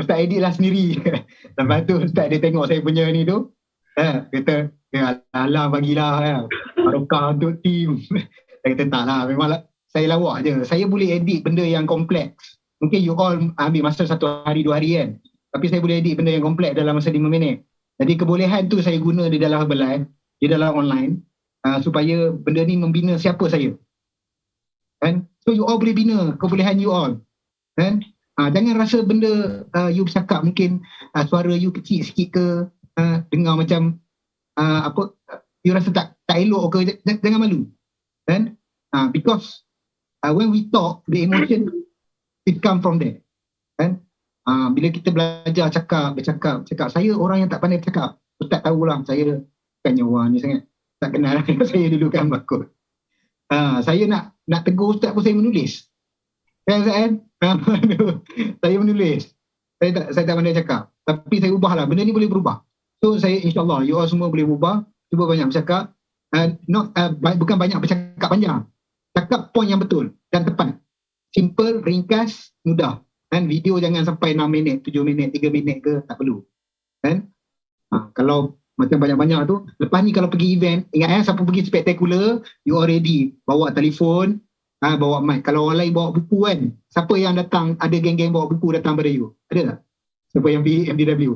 Ustaz edit lah sendiri. Lepas tu Ustaz dia tengok saya punya ni tu, kata, alah bagilah kan. Barokah untuk tim. Saya kata tak lah, memang saya lawak je. Saya boleh edit benda yang kompleks. Mungkin you all ambil masa 1 hari 2 hari kan. Tapi saya boleh edit benda yang kompleks dalam masa 5 minit. Jadi kebolehan tu saya guna di dalam Herbalife, di dalam online, supaya benda ni membina siapa saya. Kan? So you all boleh bina kebolehan you all. Kan? Jangan rasa benda you bercakap mungkin suara you kecil sikit ke, dengar macam you rasa tak elok ke, jangan malu. Kan? Because when we talk, the emotion it come from there. Kan? Bila kita belajar bercakap, saya orang yang tak pandai bercakap. Ustaz tahulah saya bukannya orang ni sangat tak kenal saya dulu kan bakut. Saya nak tegur Ustaz pun saya menulis. Kan Ustaz kan? Saya menulis. Saya tak pandai cakap. Tapi saya ubahlah. Benda ni boleh berubah. So saya insyaAllah you all semua boleh berubah. Cuba banyak bercakap. Bukan banyak bercakap panjang. Cakap poin yang betul dan tepat. Simple, ringkas, mudah. Kan video jangan sampai 6 minit, 7 minit, 3 minit ke, tak perlu. Kan? Kalau macam banyak-banyak tu, lepas ni kalau pergi event, ingat siapa pergi spektakular, you already bawa telefon, bawa mic. Kalau orang lain bawa buku kan, siapa yang datang, ada geng-geng bawa buku datang pada you? Ada tak? Siapa yang pergi MDW?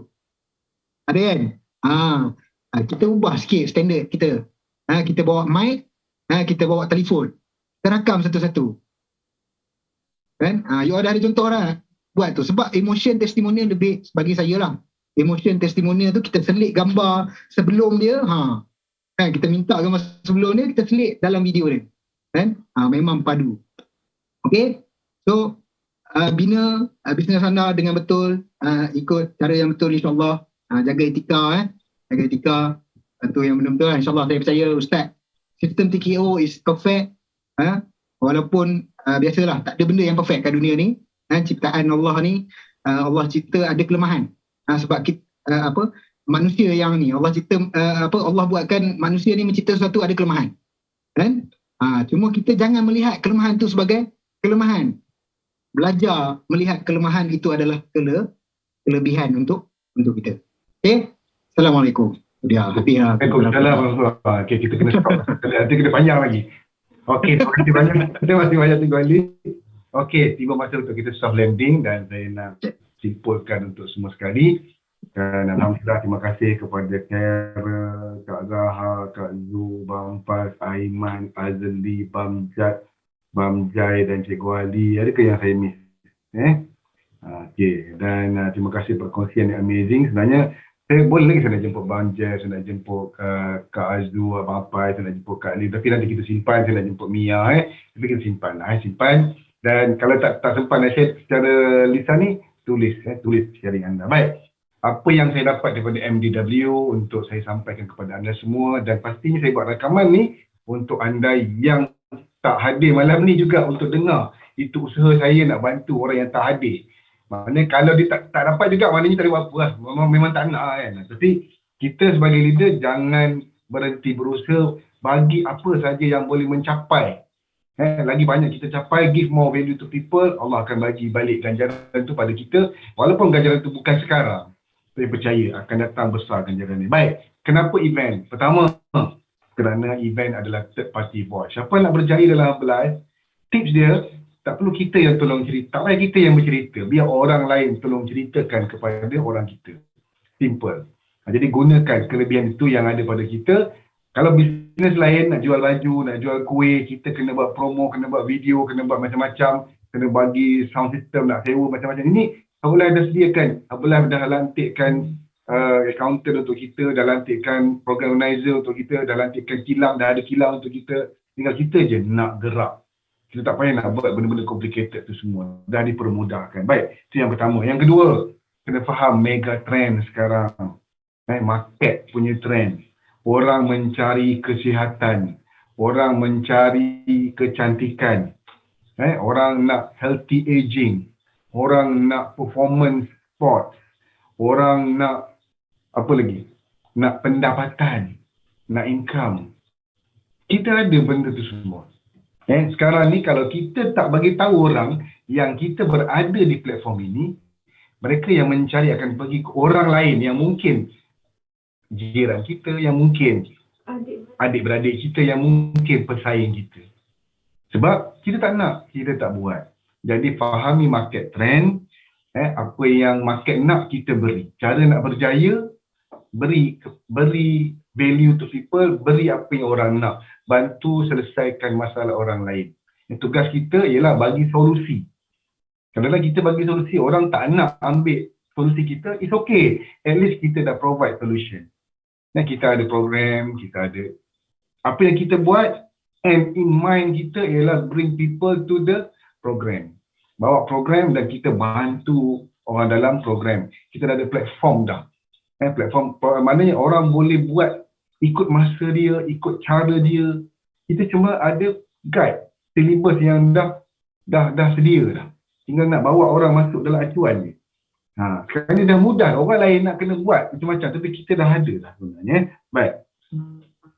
Ada kan? Kita ubah sikit standard kita. Kita bawa mic, kita bawa telefon. Kita rakam satu-satu. Kan? You ada contoh lah. Buat tu. Sebab emotion testimonial lebih bagi saya lah. Emotion testimonial tu kita selit gambar sebelum dia. Kan? Kita minta gambar sebelum dia, kita selit dalam video dia. Kan? Memang padu. Okay? So, bina bisnes anda dengan betul. Ikut cara yang betul insyaAllah. Jaga etika. Jaga etika. Itu yang benar-benar. InsyaAllah saya percaya Ustaz. Sistem TKO is perfect. Walaupun biasalah tak ada benda yang perfect kat dunia ni. Ciptaan Allah ni, Allah cipta ada kelemahan. Sebab kita, manusia yang ni Allah cipta Allah buatkan manusia ni mencipta sesuatu ada kelemahan. Kan? Cuma kita jangan melihat kelemahan tu sebagai kelemahan. Belajar melihat kelemahan itu adalah kelebihan untuk kita. Okey? Assalamualaikum. Dia habis lah. Waalaikumsalam. Okey, kita kena stop. Nanti kena panjang lagi. Okey, terima kasih banyak. Terima kasih banyak Cikgu Ali. Okey, tiba masa untuk kita soft landing dan saya nak simpulkan untuk semua sekali. Dan alhamdulillah terima kasih kepada Kara, Kak Zaha, Kak Zu, Bang Faz, Aiman, Azli, Bam Jai dan Cikgu Ali. Adakah yang saya miss? Okey, dan terima kasih perkongsian yang amazing. Sebenarnya saya boleh lagi saya nak jemput Bang Jai, saya nak jemput Kak Azzu, Abang Pai, saya nak jemput Kak Ali. Tapi nanti kita simpan, saya nak jemput Mia. Tapi kita simpan lah, simpan. Dan kalau tak sempat nak share secara lisan ni, tulis sharing anda. Baik, apa yang saya dapat daripada MDW untuk saya sampaikan kepada anda semua. Dan pastinya saya buat rakaman ni untuk anda yang tak hadir malam ni juga untuk dengar. Itu usaha saya nak bantu orang yang tak hadir. Maknanya kalau dia tak dapat juga, maknanya tak ada apa-apa lah. Memang tak nak kan. Tapi kita sebagai leader jangan berhenti berusaha bagi apa saja yang boleh mencapai. Lagi banyak kita capai, give more value to people, Allah akan bagi balik ganjaran itu pada kita. Walaupun ganjaran itu bukan sekarang, saya percaya akan datang besar ganjaran ini. Baik, kenapa event? Pertama, kerana event adalah third party voice. Siapa nak berjaya dalam Herbalife, tips dia, tak perlu kita yang tolong cerita, tak payah kita yang bercerita. Biar orang lain tolong ceritakan kepada orang kita. Simple. Jadi gunakan kelebihan itu yang ada pada kita. Kalau bisnes lain nak jual baju, nak jual kuih, kita kena buat promo, kena buat video, kena buat macam-macam, kena bagi sound system, nak sewa macam-macam. Ini Herbalife dah sediakan. Herbalife dah lantikkan accountant untuk kita, dah lantikkan program organizer untuk kita, dah lantikkan kilang, dah ada kilang untuk kita. Tinggal kita je nak gerak. Kita tak payah nak buat benda-benda complicated tu semua. Dah dipermudahkan. Baik, itu yang pertama. Yang kedua, kena faham mega trend sekarang. Market punya trend. Orang mencari kesihatan. Orang mencari kecantikan. Orang nak healthy aging. Orang nak performance sport. Orang nak apa lagi? Nak pendapatan. Nak income. Kita ada benda tu semua. Sekarang ni kalau kita tak bagi tahu orang yang kita berada di platform ini, mereka yang mencari akan pergi ke orang lain yang mungkin jiran kita, yang mungkin adik-beradik kita, yang mungkin pesaing kita. Sebab kita tak nak, kita tak buat. Jadi fahami market trend, apa yang market nak kita beri. Cara nak berjaya, beri value to people, beri apa yang orang nak. Bantu selesaikan masalah orang lain. Tugas kita ialah bagi solusi. Kalau kita bagi solusi, orang tak nak ambil solusi kita, it's okay. At least kita dah provide solution. Dan kita ada program, kita ada apa yang kita buat, and in mind kita ialah bring people to the program. Bawa program dan kita bantu orang dalam program. Kita dah ada platform dah. Platform maknanya orang boleh buat ikut masa dia, ikut cara dia. Kita cuma ada guide, syllabus yang dah sedia dah. Tinggal nak bawa orang masuk dalam acuan je. Sekarang ni dah mudah. Orang lain nak kena buat macam-macam, tapi kita dah ada dah sebenarnya. Baik.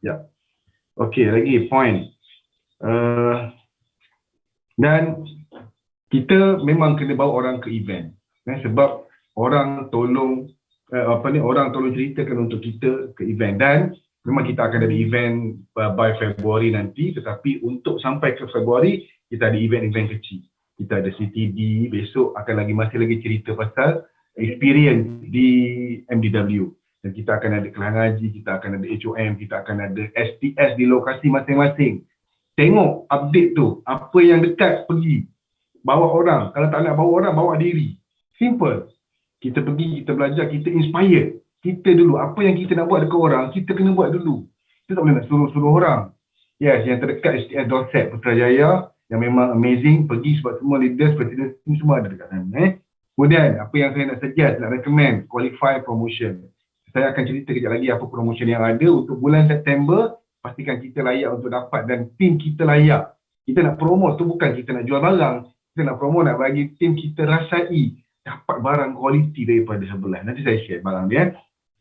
Ya. Okey, lagi point. Dan kita memang kena bawa orang ke event. Sebab orang tolong orang tolong ceritakan untuk kita ke event. Dan memang kita akan ada event by Februari nanti, tetapi untuk sampai ke Februari kita ada event-event kecil. Kita ada CTD, besok masih lagi cerita pasal experience di MDW. Dan kita akan ada kelas ngaji, kita akan ada HOM, kita akan ada STS di lokasi masing-masing. Tengok update tu, apa yang dekat pergi. Bawa orang, kalau tak nak bawa orang, bawa diri. Simple. Kita pergi, kita belajar, kita inspired. Kita dulu, apa yang kita nak buat dekat orang, kita kena buat dulu. Kita tak boleh nak suruh-suruh orang. Yes, yang terdekat STS Dorset Putrajaya, yang memang amazing, pergi sebab semua leaders, presiden semua ada dekat sana. Kemudian, apa yang saya nak suggest, nak recommend, qualify promotion. Saya akan cerita kejap lagi apa promotion yang ada untuk bulan September. Pastikan kita layak untuk dapat dan tim kita layak. Kita nak promote tu bukan kita nak jual barang. Kita nak promote, nak bagi tim kita rasai dapat barang kualiti daripada sebelah. Nanti saya share barang dia.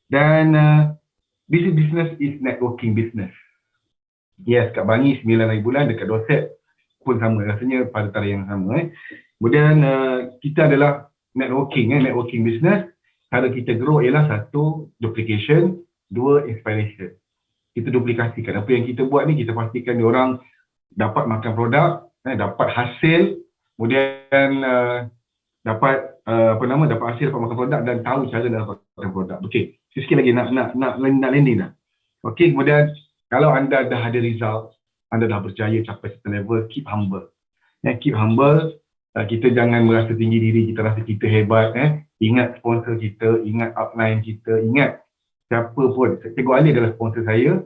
Dan business is networking business. Yes, kat Bangi 9 hari bulan, dekat Dorset pun sama. Rasanya pada tarikh yang sama. Kemudian kita adalah networking business. Cara kita grow ialah satu, duplication, dua, inspiration. Kita duplikasikan. Apa yang kita buat ni, kita pastikan diorang dapat makan produk, dapat hasil, kemudian dapat hasil, dapat makan produk dan tahu cara nak dapatkan produk. Okey, sikit lagi nak landing dah. Okey, kemudian kalau anda dah ada result, anda dah berjaya capai certain level, keep humble. Keep humble. Kita jangan merasa tinggi diri, kita rasa kita hebat. Ingat sponsor kita, ingat upline kita, ingat siapa pun. Cikgu Ali adalah sponsor saya.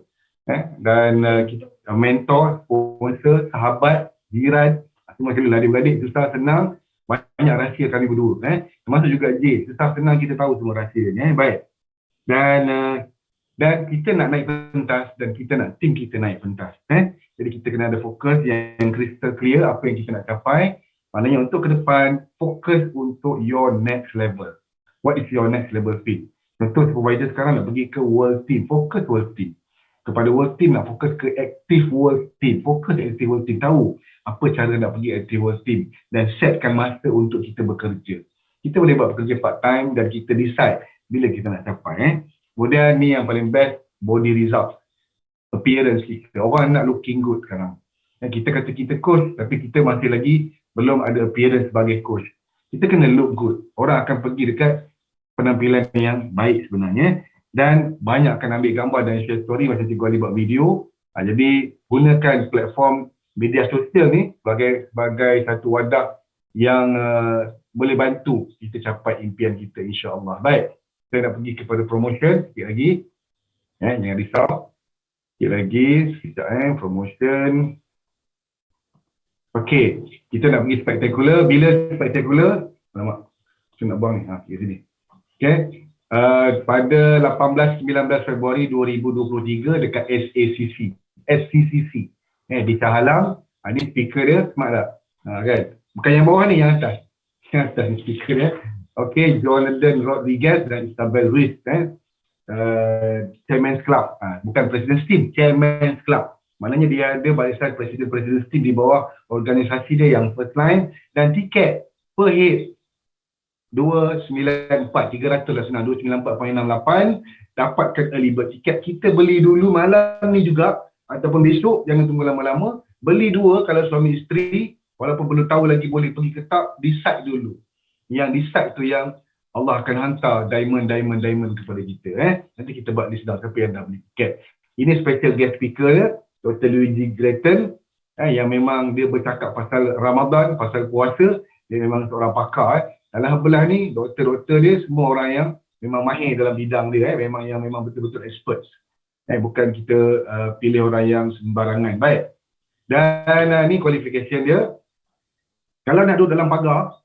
Dan kita mentor, sponsor, sahabat, jiran, semua sekali adik-beradik, susah senang, banyak rahsia kami berdua. Termasuk juga J, susah senang kita tahu semua rahsianya. Baik. Dan kita nak naik pentas dan kita nak tim kita naik pentas. Jadi kita kena ada fokus yang crystal clear apa yang kita nak capai. Maknanya untuk ke depan, fokus untuk your next level. What is your next level fit? Contoh supervisor sekarang nak pergi ke world team, fokus world team. Kepada world team nak fokus ke active world team, fokus active world team. Tahu apa cara nak pergi active world team dan setkan masa untuk kita bekerja. Kita boleh buat bekerja part time dan kita decide bila kita nak capai. Kemudian ni yang paling best, body result, appearance kita. Orang nak looking good sekarang. Kita kata kita coach tapi kita masih lagi belum ada appearance sebagai coach. Kita kena look good. Orang akan pergi dekat penampilan yang baik sebenarnya. Dan banyak akan ambil gambar dan share story macam Cikgu Ali buat video. Jadi gunakan platform media sosial ni sebagai satu wadah yang boleh bantu kita capai impian kita, insya-Allah. Baik, saya nak pergi kepada promotion sikit lagi. Jangan risau. Sikit lagi, promotion. Okey, kita nak pergi spektakular. Bila spektakular? Alamak, saya nak buang ni. Kat sini. Okey. Pada 18-19 Februari 2023 dekat SCCC. Di Shah Alam. Ni speaker dia, smart tak? Kan? Bukan yang bawah ni, yang atas. Yang atas ni speaker dia. Okey, Jonathan Rodriguez dan Isabel Ruiz. Chairman's Club. Bukan President's Team, Chairman's Club. Maknanya dia ada barisan presiden-presiden team di bawah organisasi dia yang first line, dan tiket per head 294, 300 lah senang, 294.68. Dapatkan early bird tiket. Kita beli dulu malam ni juga ataupun besok, jangan tunggu lama-lama. Beli dua kalau suami isteri, walaupun belum tahu lagi boleh pergi ke tak, decide dulu. Yang decide tu yang Allah akan hantar diamond kepada kita. Nanti kita buat list down siapa yang dah beli tiket. Ini special guest speaker dia, Dr. Luigi Gretton, yang memang dia bercakap pasal Ramadan, pasal puasa. Dia memang seorang pakar. Dalam belah ni, doktor-doktor dia semua orang yang memang mahir dalam bidang dia. Memang betul-betul experts. Bukan kita pilih orang yang sembarangan. Baik. Dan ni qualification dia. Kalau nak duduk dalam pagar,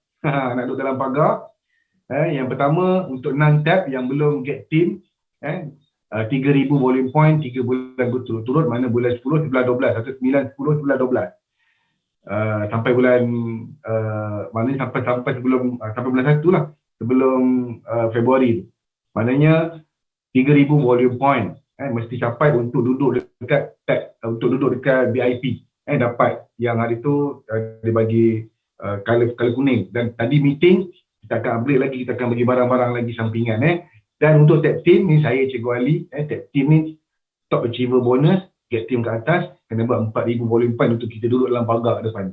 yang pertama untuk non-tap yang belum get team, 3,000 volume point 3 bulan berturut-turut, mana bulan 10, 11, 12 atau 9, 10, 11, 12 sampai bulan maknanya sampai sebelum sampai bulan 1 lah, sebelum Februari tu. Maknanya 3,000 volume point mesti capai untuk duduk dekat VIP. Dapat yang hari tu dia bagi color kuning. Dan tadi meeting kita akan upgrade lagi, kita akan bagi barang-barang lagi sampingan. Dan untuk tag team ni, saya Cikgu Ali, tag team ni top achiever bonus, get team ke atas, kena buat 4,000 volume point untuk kita duduk dalam pagar depan.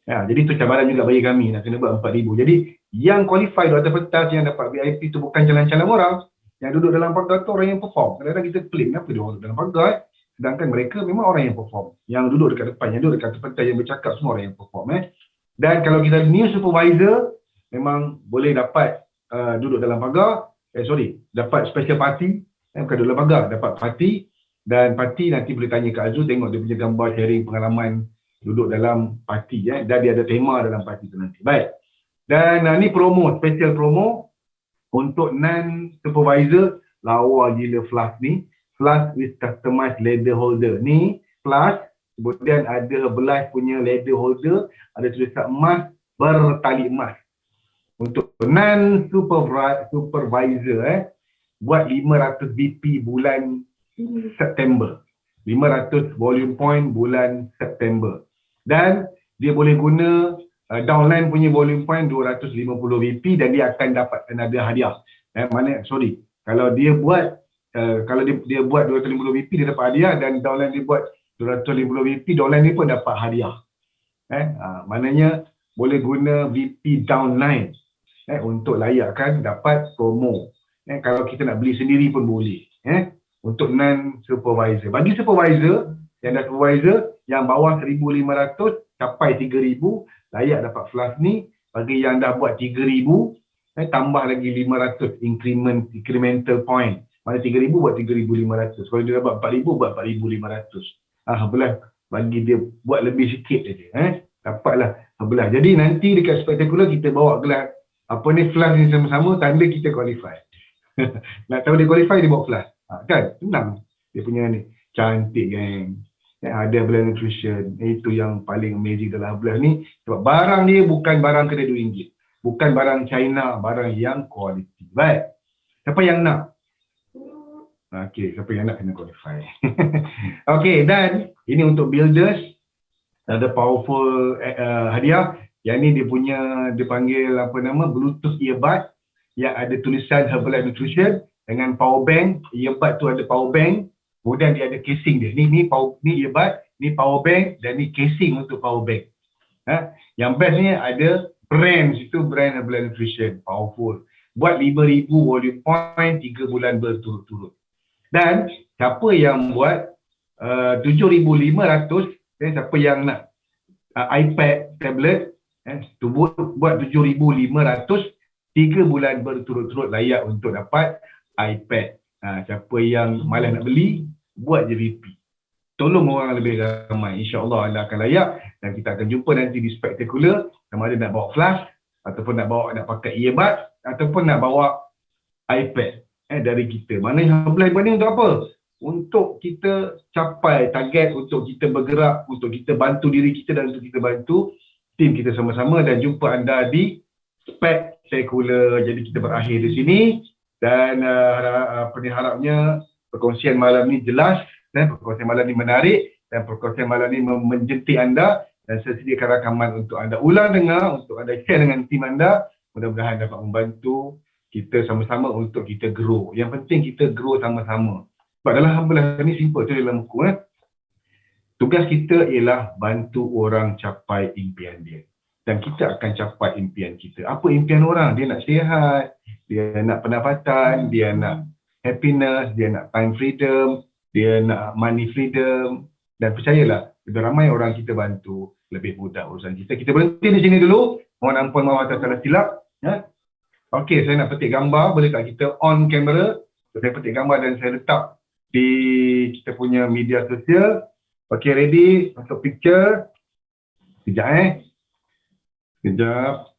Jadi tu cabaran juga bagi kami, nak kena buat 4,000. Jadi yang qualify di atas pentas, yang dapat VIP tu bukan calon-calon orang. Yang duduk dalam pagar tu orang yang perform. Kadang-kadang kita pelik, kenapa dia orang duduk dalam pagar? Sedangkan mereka memang orang yang perform. Yang duduk dekat depan, yang duduk dekat pentas, yang bercakap, semua orang yang perform. Dan kalau kita new supervisor, memang boleh dapat duduk dalam pagar. Dapat special party, bukan dalam pagar, dapat party. Dan party nanti boleh tanya ke Azul, tengok dia punya gambar sharing pengalaman duduk dalam party. Dan dia ada tema dalam party tu nanti. Baik. Dan ni promo, special promo untuk non-supervisor, lawa gila flask ni. Flask with customized leather holder. Ni flask, kemudian ada Herbalife punya leather holder, ada tulisan emas, bertali emas. Untuk non-supervisor, buat 500 BP bulan September. 500 volume point bulan September. Dan dia boleh guna downline punya volume point 250 BP dan dia akan dapat ada hadiah. Kalau dia buat dia buat 250 BP dia dapat hadiah, dan downline dia buat 250 BP, downline dia pun dapat hadiah. Maknanya boleh guna VP downline untuk layakkan dapat promo. Kalau kita nak beli sendiri pun boleh. Untuk non-supervisor. Bagi supervisor, yang dah supervisor, yang bawah 1,500 capai 3,000, layak dapat flask ni. Bagi yang dah buat 3,000, tambah lagi 500 incremental point. Mana 3,000 buat 3,500. Kalau dia dapat 4,000 buat 4,500. Belah bagi dia buat lebih sikit saja. Dapatlah belah. Jadi nanti dekat spektakular kita bawa gelas flash ni sama-sama, tanda kita qualify. Nak tahu dia qualify, dia bawa flash. Kan? Senang. Dia punya ni. Cantik kan. Ada blend nutrition. Itu yang paling amazing dalam belah ni. Sebab barang dia bukan barang kedai RM2. Bukan barang China, barang yang quality. Baik. Siapa yang nak? Okey, siapa yang nak kena qualify. Okey, dan ini untuk builders. Ada powerful hadiah. Yang ni dia panggil Bluetooth earbud yang ada tulisan Herbalife Nutrition dengan power bank. Earbud tu ada power bank, kemudian dia ada casing dia. Ni earbud, ni power bank, dan ni casing untuk power bank. Yang best ni ada brand situ, brand Herbalife Nutrition, powerful. Buat 5,000 volume point 3 bulan berturut-turut. Dan siapa yang buat 7,500, siapa yang nak iPad, tablet, buat 7,500, 3 bulan berturut-turut layak untuk dapat iPad. Siapa yang malas nak beli, buat je VP. tolong orang lebih ramai. InsyaAllah anda akan layak dan kita akan jumpa nanti di spektakular, sama ada nak bawa flash ataupun nak pakai earbud ataupun nak bawa iPad dari kita. Mana yang boleh ni untuk apa? Untuk kita capai target, untuk kita bergerak, untuk kita bantu diri kita dan untuk kita bantu tim kita sama-sama, dan jumpa anda di spektakular. Jadi kita berakhir di sini dan harapnya perkongsian malam ni jelas dan perkongsian malam ni menarik dan perkongsian malam ni menjentik anda, dan saya sediakan rakaman untuk anda ulang dengar, untuk anda share dengan tim anda. Mudah-mudahan dapat membantu kita sama-sama untuk kita grow. Yang penting kita grow sama-sama. Sebab dalam Alhamdulillah ni simple tu dalam buku. Tugas kita ialah bantu orang capai impian dia. Dan kita akan capai impian kita. Apa impian orang? Dia nak sihat, dia nak pendapatan, dia nak happiness, dia nak time freedom, dia nak money freedom. Dan percayalah, lebih ramai orang kita bantu, lebih mudah urusan kita. Kita berhenti di sini dulu. Mohon ampun maaf atas salah silap. Ya. Okey, saya nak petik gambar. Boleh tak kita on kamera? Saya petik gambar dan saya letak di kita punya media sosial. Okey, ready? Masuk picture. Sekejap Sekejap.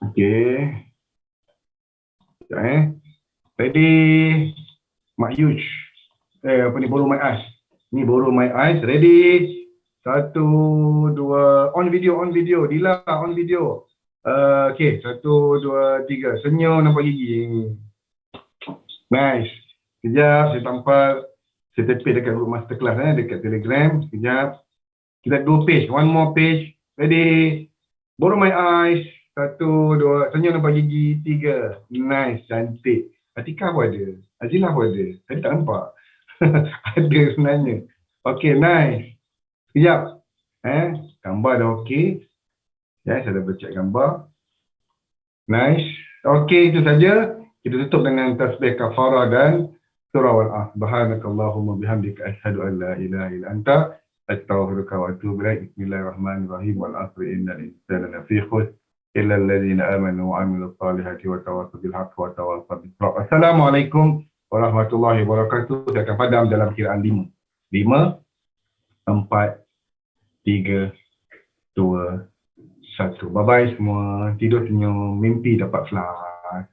Okey. Sekejap Ready? Mak Yuj. Apa ni? Borrow my eyes. Ni borrow my eyes. Ready? 1, 2. On video. Dila, on video. Okey, 1, 2, 3. Senyum nampak gigi. Nice. Sekejap, saya tampal. Saya tepik dekat group masterclass dekat Telegram. Sekejap. Kita 2 page. One more page. Ready? Borrow my eyes. 1, 2. Senyum nampak gigi. 3. Nice. Cantik. Atika pun ada. Azilah pun ada. Tadi tak nampak. Ada sebenarnya. Okay, nice. Sekejap. Gambar dah okey. Ya, saya dah bercek gambar. Nice. Okey, itu saja. Kita tutup dengan tasbih kafarah dan surah Al-Asr. Subhanakallahumma bihamdika asyhadu an la ilaha illa anta astaghfiruka wa atubu ilaik. Bismillahirrahmanirrahim. Wal 'asri innal insana lafi khusr illa alladhina amanu wa 'amilus salihati wa tawassaw bil haqqi wa tawassaw bis sabr. Assalamualaikum warahmatullahi wabarakatuh. Saya akan padam dalam kiraan 5. 5, 4, 3, 2, 1. Bye-bye semua. Tidur senyum. Mimpi dapat flash.